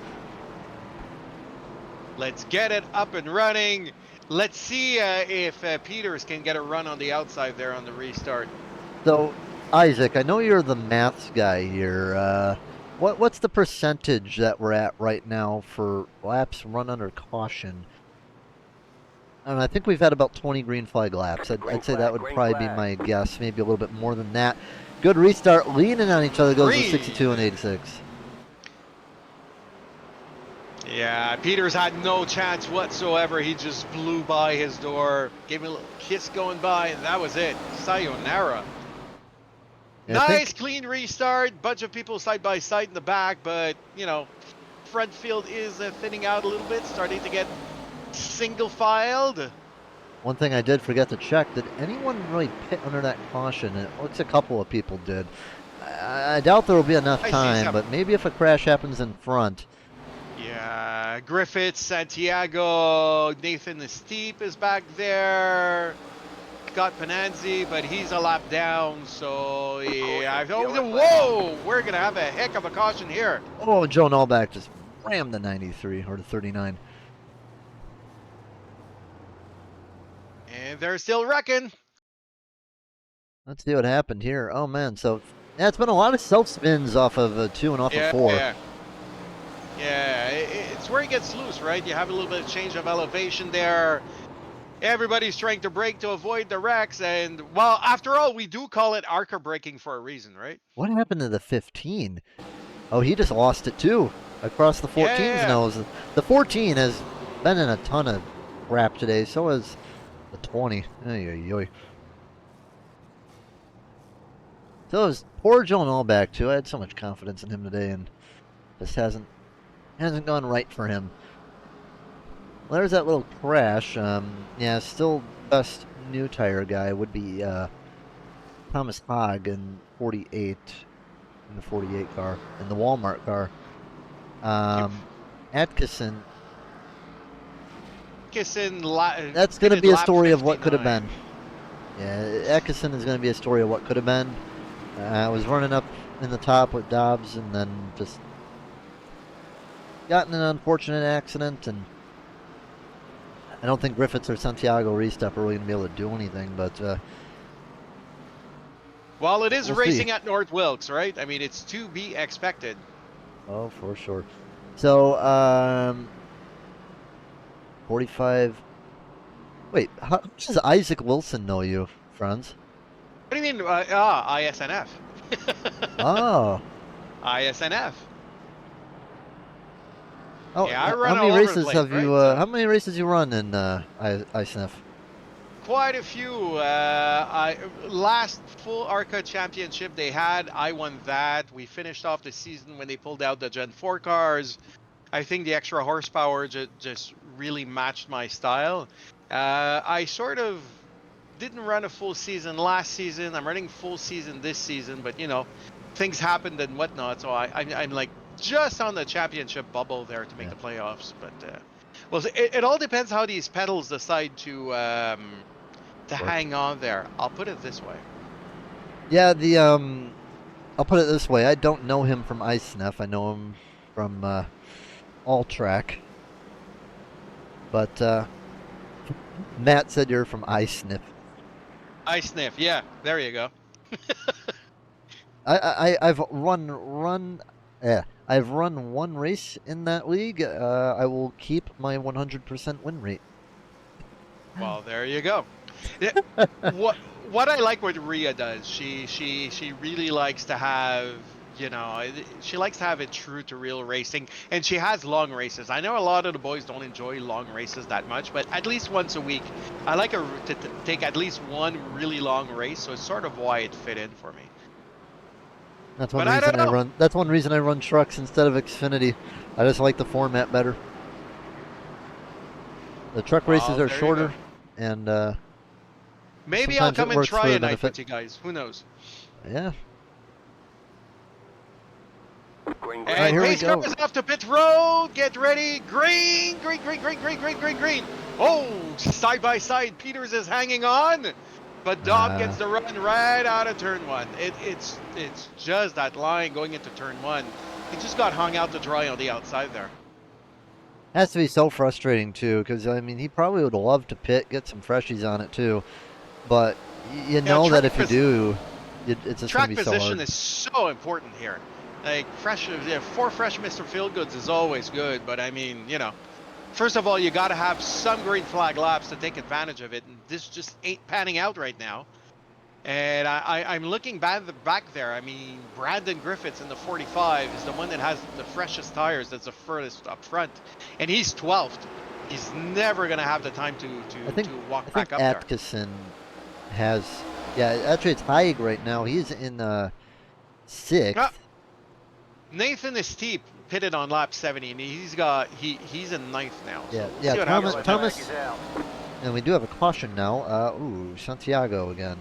Let's get it up and running. Let's see if Peters can get a run on the outside there on the restart. So, Isaac, I know you're the maths guy here. What's the percentage that we're at right now for laps run under caution? And I think we've had about 20 green flag laps. I'd say that would probably be my guess. Maybe a little bit more than that. Good restart. Leaning on each other goes to 62 and 86. Yeah, Peters had no chance whatsoever. He just blew by his door, gave me a little kiss going by, and that was it. Sayonara. Yeah, nice, clean restart. Bunch of people side by side in the back, but, front field is thinning out a little bit, starting to get single filed. One thing I did forget to check, did anyone really pit under that caution? It looks a couple of people did. I doubt there will be enough time, but maybe if a crash happens in front. Yeah, Griffiths, Santiago, Nathan Steep is back there. Scott Pananzi, but he's a lap down, so yeah. Whoa, we're going to have a heck of a caution here. Oh, Joe Nallback just rammed the 93 or the 39. And they're still wrecking. Let's see what happened here. Oh, man. So, yeah, it's been a lot of self-spins off of 2 and off of 4. Yeah, it's where it gets loose, right? You have a little bit of change of elevation there. Everybody's trying to brake to avoid the wrecks. And, well, after all, we do call it Arca braking for a reason, right? What happened to the 15? Oh, he just lost it, too. Across the 14's nose. The 14 has been in a ton of crap today. So has the 20. Oy. So it was poor Joe Nallback, too. I had so much confidence in him today, and just hasn't gone right for him. Well, there's that little crash. Yeah, still best new tire guy would be Thomas Hogg in 48, in the 48 car, in the Walmart car. Atkinson. That's going to be a story of what could have been. Yeah, Atkinson is going to be a story of what could have been. I was running up in the top with Dobbs, and then just got in an unfortunate accident, and I don't think Griffiths or Santiago Restep are really going to be able to do anything, but well, it is we'll racing see. at North Wilkes, right? I mean, it's to be expected. Oh, for sure. So, 45. Wait, how much does Isaac Wilson know you, Franz? What do you mean? ISNF. Oh. ISNF. Oh, yeah, I run how many all over races the place, have you? right? How many races you run in ISNF? Quite a few. Last full Arca championship they had, I won that. We finished off the season when they pulled out the Gen 4 cars. I think the extra horsepower just really matched my style. I sort of didn't run a full season last season. I'm running full season this season, but things happened and whatnot. So I'm like just on the championship bubble there to make the playoffs. But well, it all depends how these pedals decide to hang on there. I'll put it this way. Yeah, I'll put it this way. I don't know him from ISNF. I know him from All Track. But Matt said you're from ISNF. ISNF, yeah. There you go. I've run one race in that league. I will keep my 100% win rate. Well, there you go. Yeah, what I like what Rhea does, she really likes to have, you know, she likes to have it true to real racing, and she has long races. I know a lot of the boys don't enjoy long races that much, but at least once a week, I like her to take at least one really long race. So it's sort of why it fit in for me. That's one But I don't reason I know. run. That's one reason I run trucks instead of Xfinity. I just like the format better. The truck races Well, are there you go. shorter, and Maybe I'll sometimes it come and works try for the a night benefit. with you guys. Who knows? Yeah. Green, All right, And green. here we race car go. is off to pit road. Get ready. Green, green, green, green, green, green, green, green. Oh, side by side. Peters is hanging on. But Dom gets the run right out of turn one. It's just that line going into turn one. He just got hung out to dry on the outside there. Has to be so frustrating too, because I mean, he probably would love to pit, get some freshies on it too, but you Yeah, know that if you do, it's just going to track be so position hard. is so important here. Like fresh, yeah, 4 fresh Mr. Feelgoods is always good, but I mean, you know, first of all, you got to have some green flag laps to take advantage of it, and this just ain't panning out right now. And I'm looking back there. I mean, Brandon Griffiths in the 45 is the one that has the freshest tires. That's the furthest up front, and he's 12th. He's never gonna have the time to I walk think back up there. Atkinson has, yeah, actually it's Haig right now. He's in Ah, sixth. Nathan is steep pitted on lap 70, and he's in ninth now. So Yeah, we'll yeah. see what happens Yellow with flag him. is Thomas, out. and we do have a caution now. Ooh, Santiago again.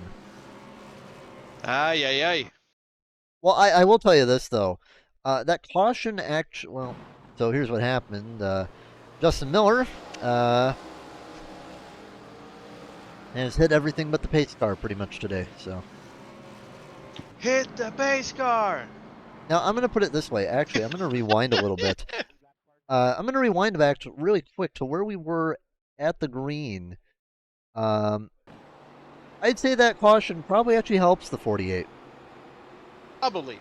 Ay, ay, ay. Well, I will tell you this though, that caution actually. Well, so here's what happened. Justin Miller has hit everything but the pace car pretty much today. So Hit the base car. now I'm gonna put it this way. Actually, I'm gonna rewind a little bit. I'm gonna rewind back to really quick to where we were at the green. Um, I'd say that caution probably actually helps the 48 Probably.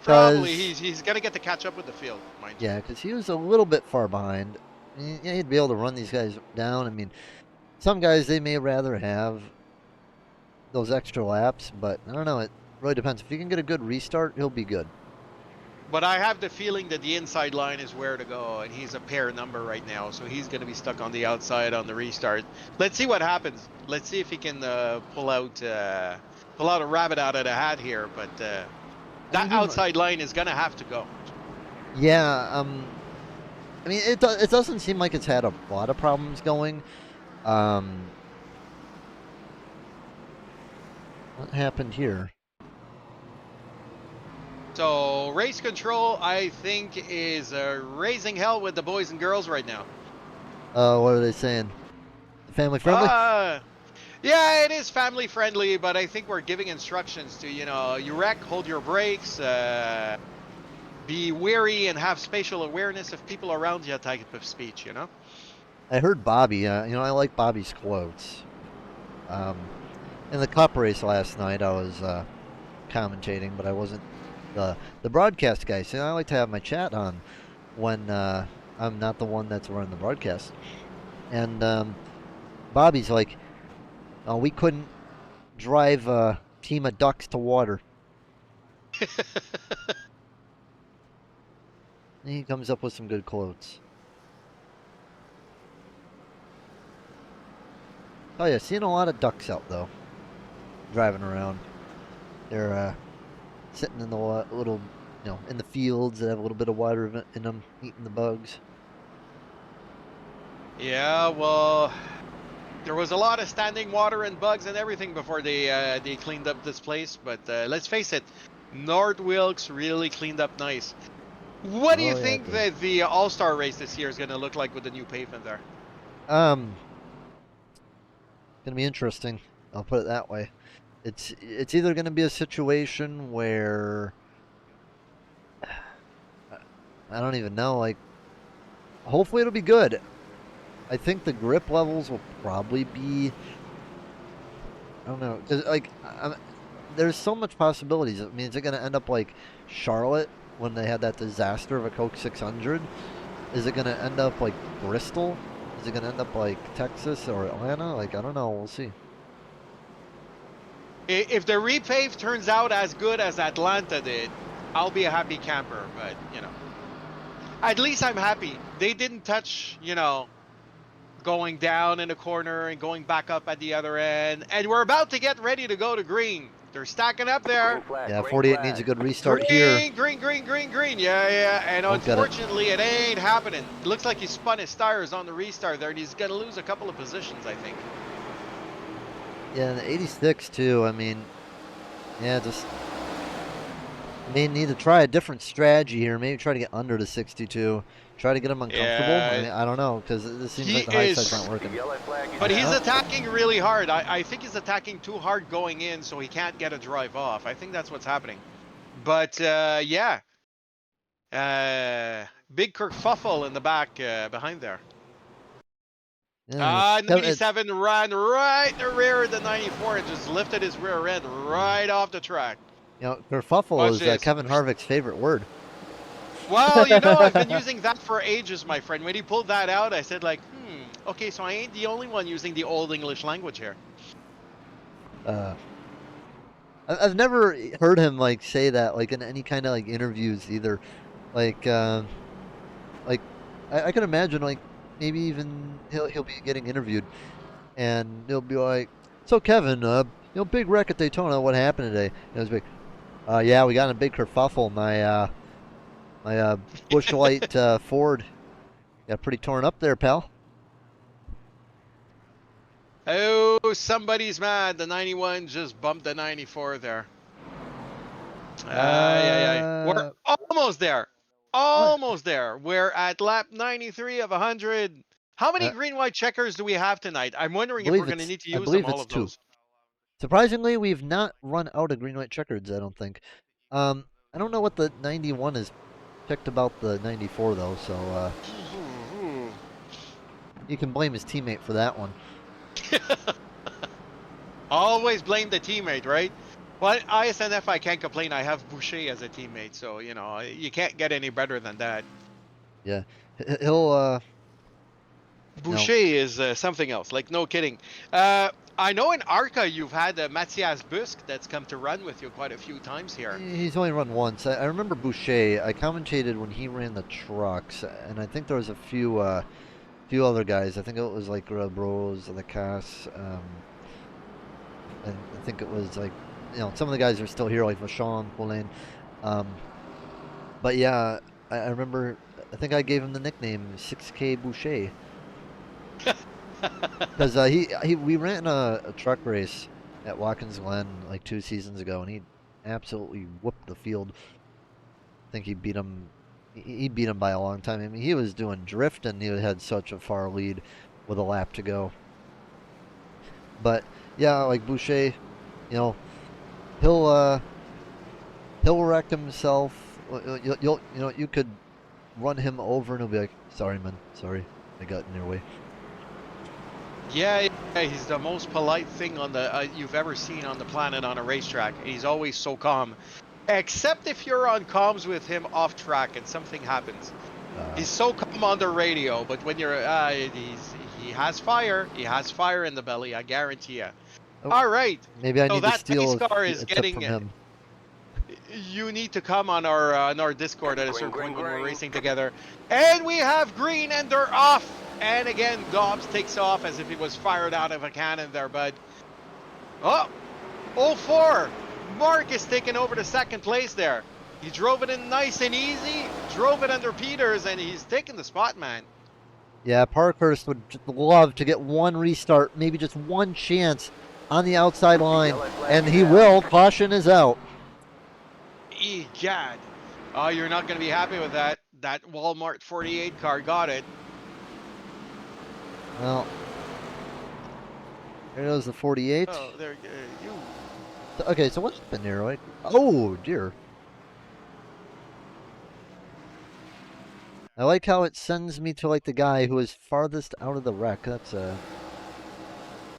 Probably because he's gonna get to catch up with the field, mind you. yeah, because he was a little bit far behind. Yeah, he'd be able to run these guys down. I mean, some guys they may rather have those extra laps, but I don't know. It really depends. If you can get a good restart, he'll be good. But I have the feeling that the inside line is where to go, and he's a pair number right now, so he's going to be stuck on the outside on the restart. Let's see what happens. Let's see if he can pull out a rabbit out of the hat here. But that outside line is going to have to go. Yeah. I mean, it doesn't seem like it's had a lot of problems going. What happened here? So race control, I think, is raising hell with the boys and girls right now. What are they saying? Family friendly? Yeah, it is family friendly, but I think we're giving instructions to, you know, you wreck, hold your brakes, be wary and have spatial awareness of people around you type of speech, you know? I heard Bobby. I like Bobby's quotes. In the Cup race last night, I was commentating, but I wasn't the broadcast guy. So I like to have my chat on when I'm not the one that's running the broadcast. And Bobby's like, "Oh, we couldn't drive a team of ducks to water." And he comes up with some good quotes. Oh yeah, seeing a lot of ducks out though, driving around. They're sitting in the little, in the fields that have a little bit of water in them, eating the bugs. Yeah, well, there was a lot of standing water and bugs and everything before they cleaned up this place, but let's face it, North Wilkes really cleaned up nice. What do you Oh yeah, think that the All-Star race this year is going to look like with the new pavement there? Gonna be interesting. I'll put it that way. It's either gonna be a situation where I don't even know. Like, hopefully it'll be good. I think the grip levels will probably be. I don't know, 'cause, like there's so much possibilities. I mean, is it gonna end up like Charlotte when they had that disaster of a Coke 600? Is it gonna end up like Bristol? Is it gonna end up like Texas or Atlanta? Like, I don't know. We'll see. If the repave turns out as good as Atlanta did, I'll be a happy camper. But at least I'm happy they didn't touch going down in the corner and going back up at the other end. And we're about to get ready to go to green. They're stacking up there. Green flag. Yeah, Green 48 flag. needs a good restart here. Green. Yeah. And Won't get it. unfortunately, it ain't happening. It looks like he spun his tires on the restart there, and he's going to lose a couple of positions, I think. Yeah, and the 86 too. I mean, yeah, just may need to try a different strategy here. Maybe try to get under the 62. Try to get him uncomfortable. I mean, Yeah, I don't know because this seems he like the high sides is. aren't working. The yellow flag is But he's down. attacking really hard. I think he's attacking too hard going in, so he can't get a drive off. I think that's what's happening. But yeah, big kerfuffle in the back behind there. Yeah, it's- 97 ran right in the rear of the 94 and just lifted his rear end right off the track. you know, kerfuffle Watch is this. Kevin Harvick's favorite word. Well, I've been using that for ages, my friend. When he pulled that out, I said like, okay, so I ain't the only one using the old English language here. I've never heard him like say that like in any kind of like interviews either. Like, like I can imagine like maybe even he'll be getting interviewed and he'll be like, "So Kevin, big wreck at Daytona. What happened today?" And it was like, yeah, we got in a big kerfuffle. My Busch Light Ford got pretty torn up there, pal." Oh, somebody's mad. The 91 just bumped the 94 there. Yeah. We're almost there. What? Almost there. We're at lap 93 of 100. How many Uh, green-white checkers do we have tonight? I'm wondering if we're going to need to I use them, believe all it's of 2. those. Surprisingly, we've not run out of green white checkers. I don't think. I don't know what the 91 is picked about the 94 though, so you can blame his teammate for that one. Always blame the teammate, right? Well, ISNF, I can't complain. I have Boucher as a teammate, so, you can't get any better than that. Yeah, he'll Boucher is something else, like no kidding. I know in Arca you've had Matthias Busk that's come to run with you quite a few times here. he's only run once. I remember Boucher. I commentated when he ran the trucks, and I think there was a few other guys. I think it was like Bros, Lacasse, and I think it was like some of the guys are still here, like Vachon, Poulain. But yeah, I remember. I think I gave him the nickname 6K Boucher. Because we ran a truck race at Watkins Glen like 2 seasons ago, and he absolutely whooped the field. I think he beat him. He beat him by a long time. I mean, he was doing drift, and he had such a far lead with a lap to go. But yeah, like Boucher, he'll wreck himself. You could run him over, and he'll be like, "Sorry, man, sorry, I got in your way." Yeah, he's the most polite thing on the you've ever seen on the planet on a racetrack. He's always so calm, except if you're on comms with him off track and something happens. He's so calm on the radio, but when you're he has fire. He has fire in the belly. I guarantee you. Oh, All right. maybe I So need to that steal pace car a is tip getting. from him. You need to come on our Discord at a certain Green, point when we're green. racing together. And we have green, and they're off. And again, Dobbs takes off as if he was fired out of a cannon there, bud. Oh, 04. Mark is taking over the second place there. He drove it in nice and easy, drove it under Peters, and he's taking the spot, man. Yeah, Parkhurst would love to get one restart, maybe just one chance on the outside line, and he will. Caution is out. Egad. Oh, you're not going to be happy with that. That Walmart 48 car got it. Well, there goes the 48. Oh, there you. Okay, so what's happened there, right? Oh, dear. I like how it sends me to like the guy who is farthest out of the wreck. That's So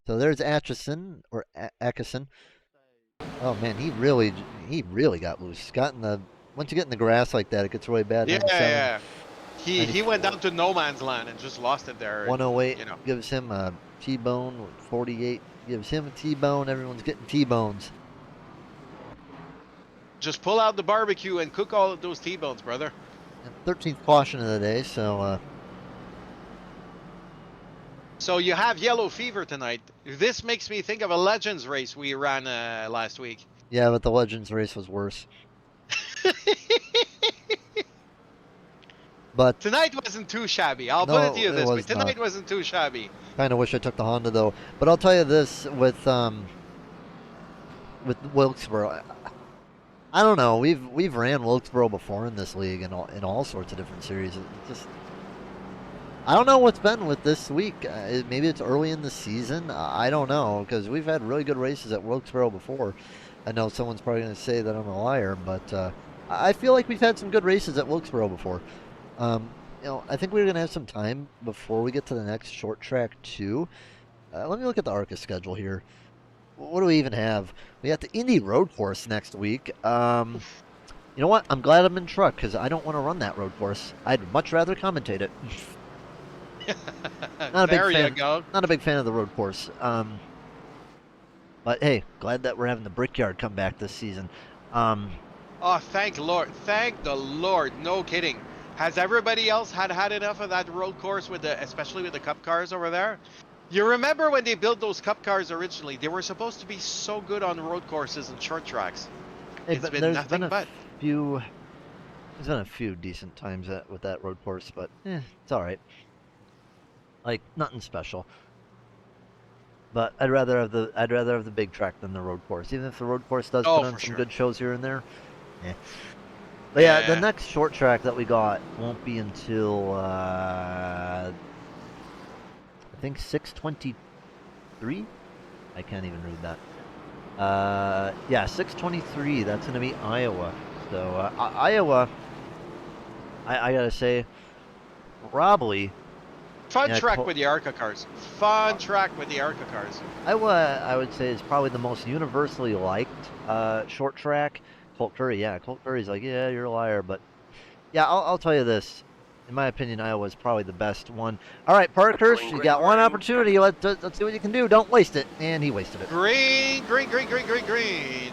there's Atchison or Atchison. Oh man, he really got loose. Once you get in the grass like that, it gets really bad. Yeah. He went down to no man's land and just lost it there. 108 You know. gives him a T-bone with 48 gives him a T-bone. Everyone's getting T-bones. Just pull out the barbecue and cook all of those T-bones, brother. And 13th caution of the day, so So you have yellow fever tonight. This makes me think of a Legends race we ran last week. yeah, but the Legends race was worse. But Tonight wasn't too shabby. I'll put it to no, you it this way. was not. Tonight wasn't too shabby. Kind of wish I took the Honda though. But I'll tell you this with Wilkesboro. I don't know. We've ran Wilkesboro before in this league and in all sorts of different series. It just I don't know what's been with this week. Maybe it's early in the season. I don't know because we've had really good races at Wilkesboro before. I know someone's probably going to say that I'm a liar, but I feel like we've had some good races at Wilkesboro before. I think we're going to have some time before we get to the next short track too. Let me look at the Arca schedule here. What do we even have? We got the Indy Road Course next week. You know what? I'm glad I'm in truck because I don't want to run that road course. I'd much rather commentate it. Not a big There fan. you go. Not a big fan of the road course. But hey, glad that we're having the Brickyard come back this season. Oh, thank Lord. Thank the Lord. No kidding. Has everybody else had enough of that road course especially with the cup cars over there? You remember when they built those cup cars originally? They were supposed to be so good on road courses and short tracks. Hey, It's but been there's nothing been a but. few. There's been a few decent times with that road course, but it's all right. Like nothing special. But I'd rather have the big track than the road course, even if the road course does Oh, put on for some sure. good shows here and there. Yeah. But yeah, the Yeah. next short track that we got won't be until I think 6:23. I can't even read that. Yeah, 6:23. That's gonna be Iowa. So Iowa, I gotta say, probably. Fun Yeah, track with the Arca cars. Fun track with the Arca cars. Iowa, I would say, is probably the most universally liked short track. Colt Curry, yeah, Colt Curry's like, yeah, you're a liar, but yeah, I'll tell you this. In my opinion, Iowa is probably the best one. All right, Parkhurst, Green, you green, got one green. opportunity. Let's see what you can do. Don't waste it, and he wasted it. Green, green, green, green, green, green.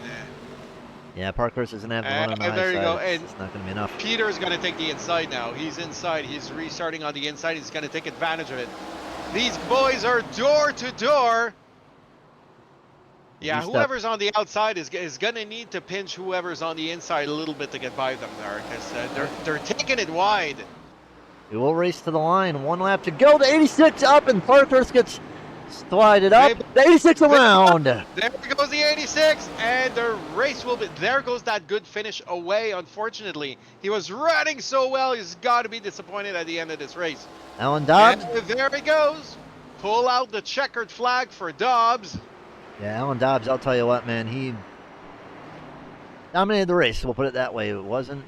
Yeah, Parkhurst is gonna have to run on the high There you go. side. It's And just not gonna be enough. Peter's going to take the inside now. He's inside. He's restarting on the inside. He's going to take advantage of it. These boys are door to door. Yeah, whoever's on the outside is going to need to pinch whoever's on the inside a little bit to get by them there because they're taking it wide. We will race to the line. One lap to go. The 86 up, and Parkhurst gets slided up. The 86 around. There goes the 86, and the race will be. There goes that good finish away. Unfortunately, he was running so well. He's got to be disappointed at the end of this race. Alan Dobbs. And there he goes. Pull out the checkered flag for Dobbs. Yeah, Alan Dobbs, I'll tell you what, man, he dominated the race, we'll put it that way. It wasn't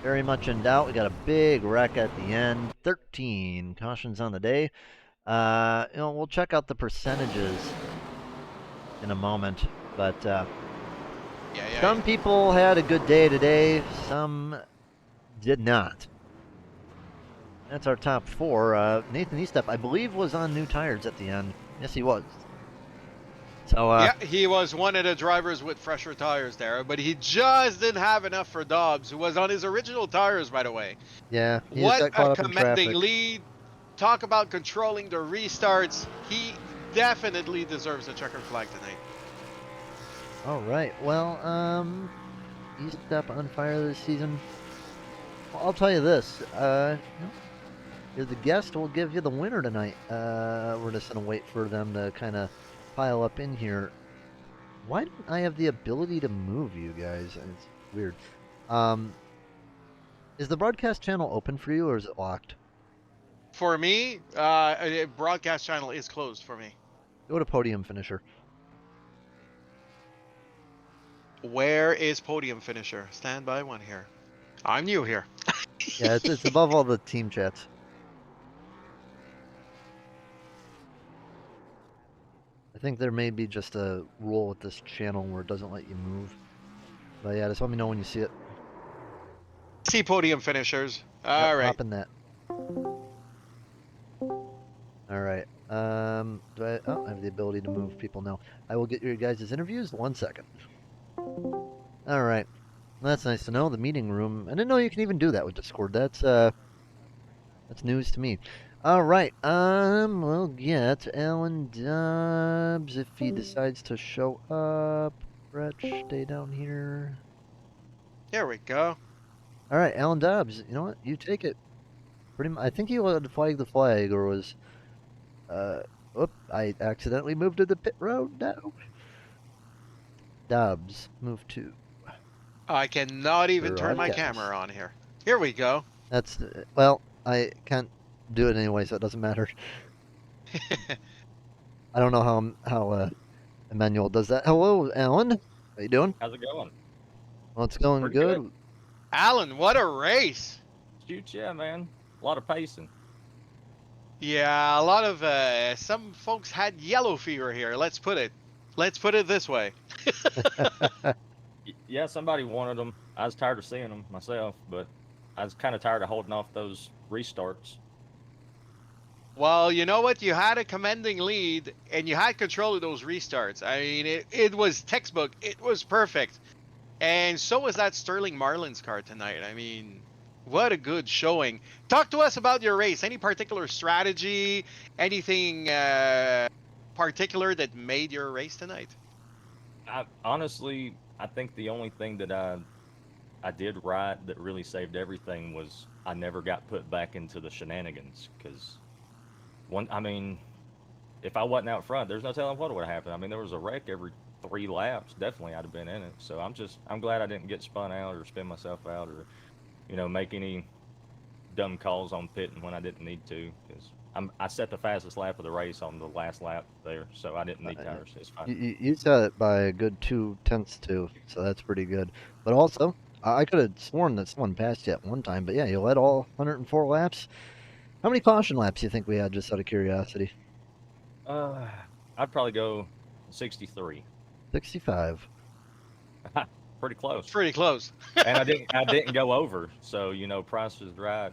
very much in doubt. We got a big wreck at the end. 13 cautions on the day. We'll check out the percentages in a moment, but some people had a good day today, some did not. That's our top four. Nathan Eastep, I believe, was on new tires at the end. Yes, he was. So, yeah, he was one of the drivers with fresher tires there, but he just didn't have enough for Dobbs, who was on his original tires, by the way. Yeah, he What just got caught a up in commanding traffic. lead. Talk about controlling the restarts. He definitely deserves a checkered flag tonight. All right. Well, Eastep on fire this season. Well, I'll tell you this. You're the guest. We'll give you the winner tonight. We're just gonna wait for them to kind of pile up in here. Why don't I have the ability to move you guys? It's weird. Is the broadcast channel open for you or is it locked? For me, broadcast channel is closed for me. Go to podium finisher. Where is podium finisher? Stand by one here. I'm new here. Yeah, it's above all the team chats. I think there may be just a rule with this channel where it doesn't let you move. But yeah, just let me know when you see it. See podium finishers. Yep, All right. hop in that. All right. Do I? Oh, I have the ability to move people now. I will get your guys' interviews. 1 second. All right. That's nice to know. The meeting room. I didn't know you can even do that with Discord. That's news to me. All right. We'll get Alan Dubs if he decides to show up. Brett, stay down here. There we go. All right, Alan Dubs. You know what? You take it. Pretty. I think he wanted to flag the flag, or was. Oop! I accidentally moved to the pit road. No. Dubs, move to I cannot even turn my broadcast. camera on here. Here we go. That's well. I can't do it anyway, so it doesn't matter. I don't know how Emmanuel does that. Hello, Alan. How you doing? How's it going? Well, it's going Pretty good. good. Alan, what a race! Shoot, yeah, man. A lot of pacing. Yeah, a lot of some folks had yellow fever here. Let's put it this way. Yeah, somebody wanted them. I was tired of seeing them myself, but I was kind of tired of holding off those restarts. Well, you know what? You had a commanding lead, and you had control of those restarts. I mean, it was textbook. It was perfect. And so was that Sterling Marlin's car tonight. I mean, what a good showing. Talk to us about your race. Any particular strategy? Anything particular that made your race tonight? Honestly, I think the only thing that I did right that really saved everything was I never got put back into the shenanigans because I mean, if I wasn't out front, there's no telling what would have happened. I mean, there was a wreck every 3 laps. Definitely, I'd have been in it. So I'm glad I didn't get spun out or spin myself out or, make any dumb calls on pitting when I didn't need to because I set the fastest lap of the race on the last lap there, so I didn't need tires. It's fine. You said it by a good 2/10 too, so that's pretty good. But also, I could have sworn that someone passed you at one time. But yeah, you led all 104 laps. How many caution laps do you think we had, just out of curiosity? I'd probably go 63. 65. Pretty close. Pretty close. And I didn't go over, so Price was right.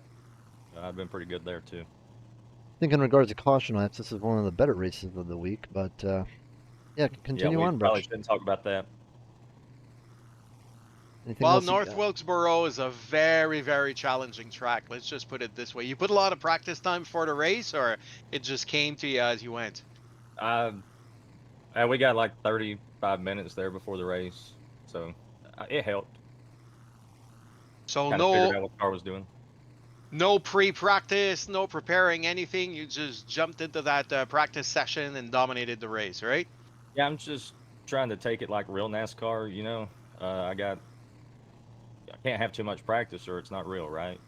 I've been pretty good there too. I think in regards to caution laps, this is one of the better races of the week. But yeah, continue on, Probably Brooks. shouldn't talk about that. Anything Well, else you North got? Wilkesboro is a very, very challenging track. Let's just put it this way. You put a lot of practice time for the race, or it just came to you as you went? We got like 35 minutes there before the race, so it helped. So Kind of figured out what the car was doing. no pre-practice, no preparing anything. You just jumped into that practice session and dominated the race, right? Yeah, I'm just trying to take it like real NASCAR. I can't have too much practice or it's not real, right?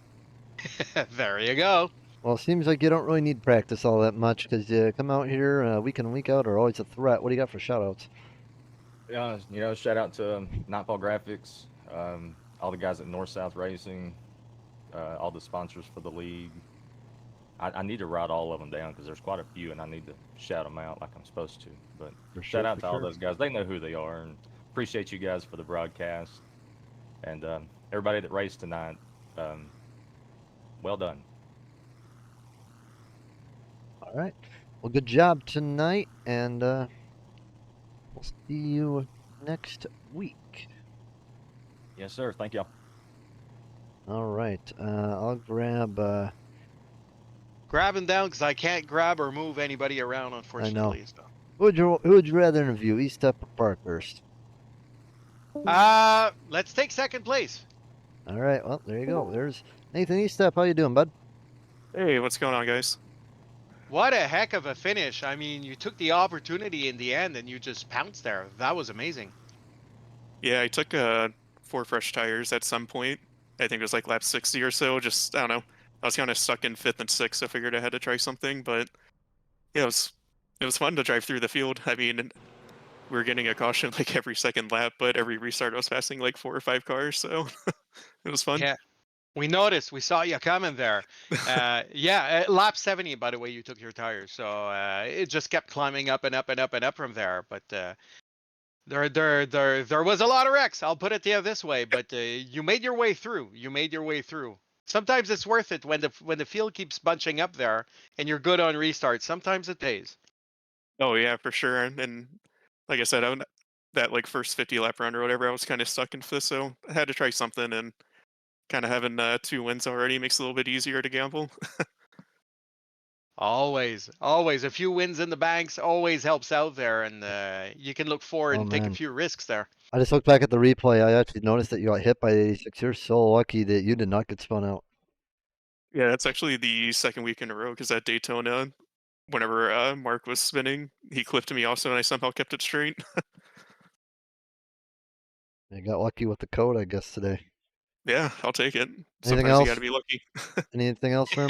There you go. Well, it seems like you don't really need practice all that much because you come out here week in and week out are always a threat. What do you got for shoutouts? Yeah, shout out to Nightfall Graphics, all the guys at North South Racing, all the sponsors for the league. I need to write all of them down because there's quite a few, and I need to shout them out like I'm supposed to. But shout out to all those guys. They know who they are, and appreciate you guys for the broadcast. And everybody that raced tonight, well done. All right. Well, good job tonight, and we'll see you next week. Yes, sir. Thank y'all. All right. I'll grab. Grab him down because I can't grab or move anybody around, unfortunately. So. Who would you rather interview, Eastep or Parkhurst? Let's take second place. All right. Well, there you go. There's Nathan Eastep. How you doing, bud? Hey, what's going on, guys? What a heck of a finish. I mean, you took the opportunity in the end and you just pounced there. That was amazing. Yeah, I took 4 fresh tires at some point. I think it was like lap 60 or so. Just, I don't know. I was kind of stuck in 5th and 6th, so I figured I had to try something. But yeah, it was fun to drive through the field. I mean, we were getting a caution like every second lap, but every restart I was passing like 4 or 5 cars, so it was fun. Yeah. We noticed. We saw you coming there. Lap 70, by the way, you took your tires. So it just kept climbing up and up and up and up from there. But there was a lot of wrecks. I'll put it to you this way. But you made your way through. Sometimes it's worth it when the field keeps bunching up there and you're good on restart. Sometimes it pays. Oh yeah, for sure. And like I said, that like first 50 lap run or whatever, I was kind of stuck in fifth, so I had to try something. And kind of having 2 wins already makes it a little bit easier to gamble. Always, always. A few wins in the banks always helps out there, and you can look forward Oh and take a man, few risks there. I just looked back at the replay. I actually noticed that you got hit by 86. You're so lucky that you did not get spun out. Yeah, that's actually the second week in a row because at Daytona, whenever Mark was spinning, he clipped me also, and I somehow kept it straight. You got lucky with the code, I guess, today. Yeah, I'll take it. Anything Sometimes you got to else? be lucky. Anything else from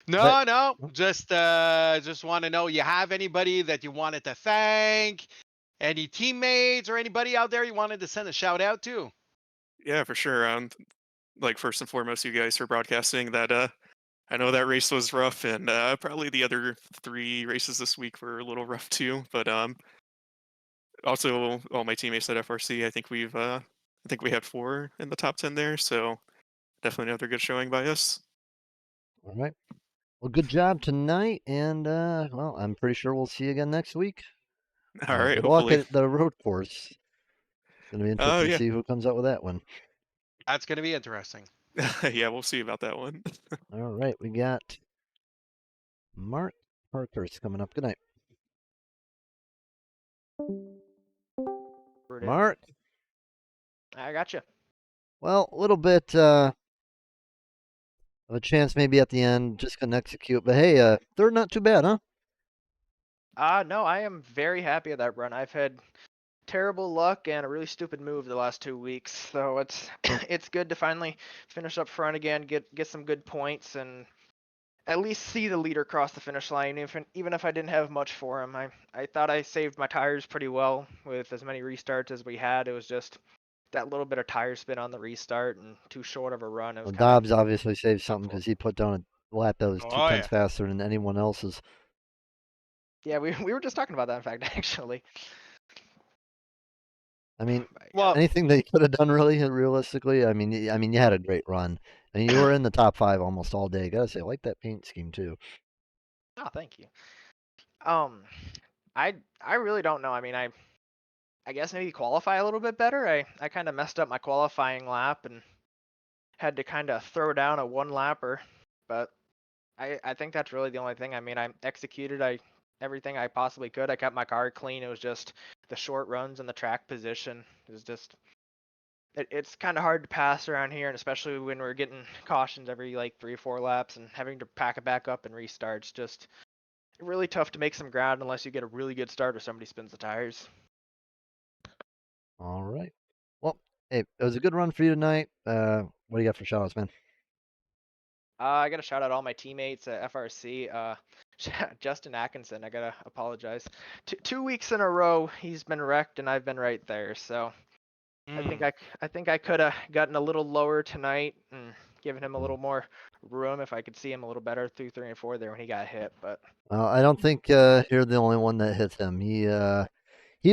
that? No, just want to know, you have anybody that you wanted to thank, any teammates or anybody out there you wanted to send a shout out to? Yeah, for sure. Like first and foremost, you guys for broadcasting that. I know that race was rough, and probably the other 3 races this week were a little rough too. But also all my teammates at FRC. I think we had 4 in the top 10 there, so definitely another good showing by us. All right. Well, good job tonight, and well, I'm pretty sure we'll see you again next week. All right, Good luck hopefully. at the road course. It's gonna be interesting to Yeah, see who comes out with that one. That's going to be interesting. yeah, we'll see about that one. All right, we got Mark Parkhurst coming up. Good night, Mark. I got you. Well, a little bit of a chance maybe at the end, just couldn't execute. But hey, third not too bad, huh? No, I am very happy with that run. I've had terrible luck and a really stupid move the last 2 weeks, so it's it's good to finally finish up front again, get some good points, and at least see the leader cross the finish line. Even if I didn't have much for him, I thought I saved my tires pretty well with as many restarts as we had. It was just that little bit of tire spin on the restart and too short of a run. It was Well, kind of Dobbs obviously saved something because unfortunate. he put down a lap that was two Oh tenths yeah. faster than anyone else's. Yeah, we were just talking about that in fact actually. I mean, But, yeah. Well, anything they could have done really, realistically. I mean, you had a great run, and you were in the top 5 almost all day. Gotta say, I like that paint scheme too. Oh, thank you. Um, I really don't know. I mean, I guess maybe qualify a little bit better. I kind of messed up my qualifying lap and had to kind of throw down a one lapper, but I think that's really the only thing. I mean, I executed everything I possibly could. I kept my car clean. It was just the short runs and the track position. It was just it's kind of hard to pass around here, and especially when we're getting cautions every like 3 or 4 laps and having to pack it back up and restart. It's just really tough to make some ground unless you get a really good start or somebody spins the tires. All right. Well, hey, it was a good run for you tonight. What do you got for shoutouts, man? I gotta shout out all my teammates at FRC. Justin Atkinson, I gotta apologize. 2 weeks in a row, he's been wrecked and I've been right there. So I think I could have gotten a little lower tonight and given him a little more room if I could see him a little better through 3 and 4 there when he got hit. But I don't think you're the only one that hit him. He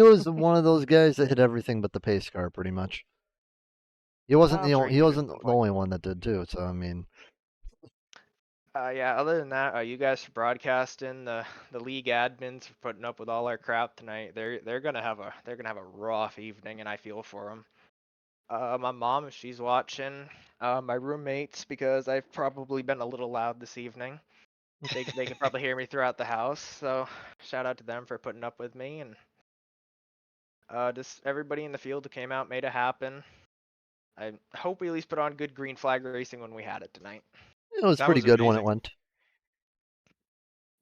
was one of those guys that hit everything but the pace car, pretty much. He wasn't I'm sure he he did at wasn't some the point. only one that did too. So I mean, Yeah. Other than that, you guys for broadcasting, the league admins for putting up with all our crap tonight. They're gonna have a rough evening, and I feel for them. My mom, if she's watching, my roommates, because I've probably been a little loud this evening. They can probably hear me throughout the house, so shout out to them for putting up with me, and just everybody in the field who came out made it happen. I hope we at least put on good green flag racing when we had it tonight. it was that pretty was good when it amazing. went.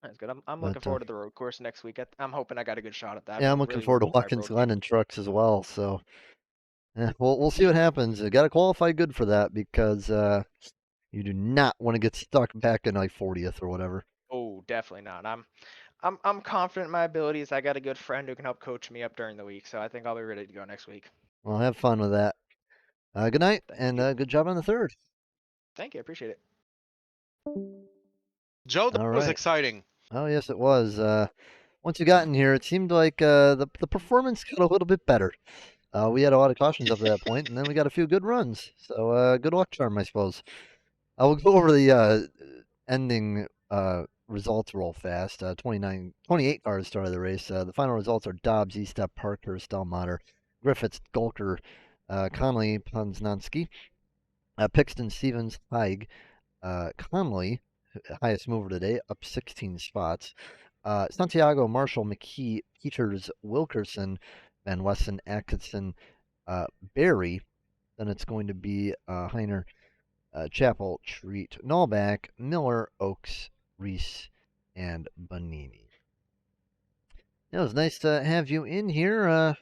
That's good. I'm looking But forward to the road course next week. I'm hoping I got a good shot at that. yeah, I'm I'm looking really forward to working on my Watkins road Glen game. and trucks as well. So yeah, we'll see what happens. You got to qualify good for that because you do not want to get stuck back in like 40th or whatever. Oh, definitely not. I'm confident in my abilities. I got a good friend who can help coach me up during the week, so I think I'll be ready to go next week. Well, have fun with that. Good night Thank and you. good job on the third. Thank you. I appreciate it. Joe, that All was right. exciting. Oh yes, it was. Once you got in here, it seemed like the performance got a little bit better. We had a lot of cautions up to that point, and then we got a few good runs. So good luck charm, I suppose. I will go over the ending results real fast. 28 cars started the race. The final results are Dobbs, Estep, Parker, Stelmacher, Griffiths, Golker, Conley, Poznanski, Pixton, Stevens, Haig, Conley, highest mover today, up 16 spots. Santiago, Marshall, McKee, Peters, Wilkerson, Van Wessen, Atkinson, Barry. Then it's going to be Heiner, Chapel, Treat, Nullback, Miller, Oaks, Reese, and Bonini. It was nice to have you in here. I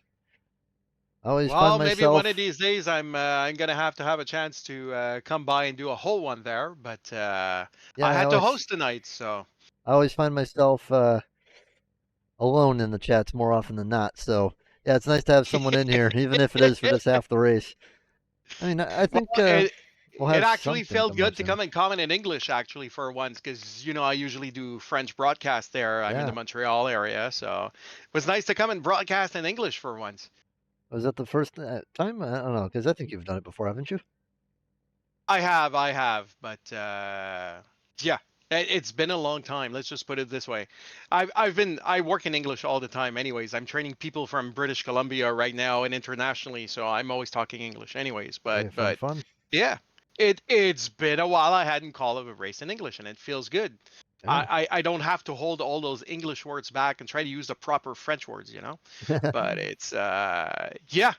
always Well, find maybe myself. one of these days I'm gonna have a chance to come by and do a whole one there, but Yeah, I had to always, host tonight, so I always find myself alone in the chats more often than not. So yeah, it's nice to have someone in here, even if it is for just half the race. I mean, I well, think we'll it have actually something to felt good to mention. come and comment in English actually for once, because I usually do French broadcast there. I'm in Yeah. the Montreal area, so it was nice to come and broadcast in English for once. Was that the first time? I don't know, because I think you've done it before, haven't you? I have, but yeah, it's been a long time. Let's just put it this way. I work in English all the time, anyways. I'm training people from British Columbia right now and internationally, so I'm always talking English, anyways. Hey, But fun. yeah, it's been a while. I hadn't called a race in English, and it feels good. Yeah. I don't have to hold all those English words back and try to use the proper French words, But it's yeah,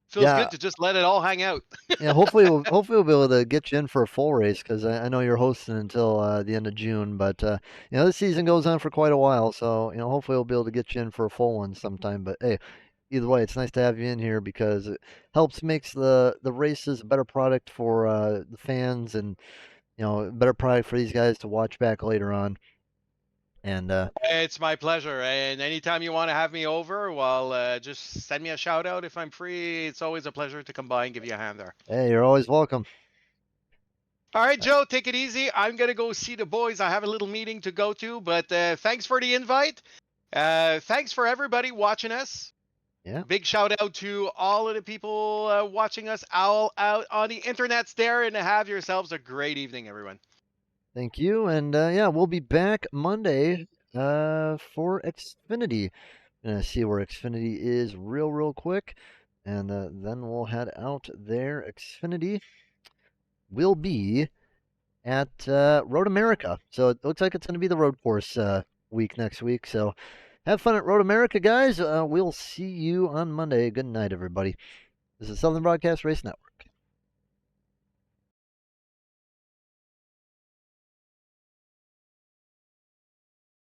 feels Yeah, good to just let it all hang out. yeah. Hopefully we'll be able to get you in for a full race because I know you're hosting until the end of June, but this season goes on for quite a while, so hopefully we'll be able to get you in for a full one sometime. But hey, either way, it's nice to have you in here because it makes the races a better product for the fans and a better product for these guys to watch back later on. And It's my pleasure. And anytime you want to have me over, well, just send me a shout out if I'm free. It's always a pleasure to come by and give you a hand there. hey, you're always welcome. All right, Joe, take it easy. I'm going to go see the boys. I have a little meeting to go to, but thanks for the invite. Thanks for everybody watching us. Yeah. Big shout out to all of the people watching us all out on the internets there, and have yourselves a great evening, everyone. Thank you. And yeah, we'll be back Monday for Xfinity. Gonna see where Xfinity is real quick. And then we'll head out there. Xfinity will be at Road America. So it looks like it's going to be the road course week next week. So have fun at Road America, guys. We'll see you on Monday. Good night, everybody. This is Southern Broadcast Racing Network.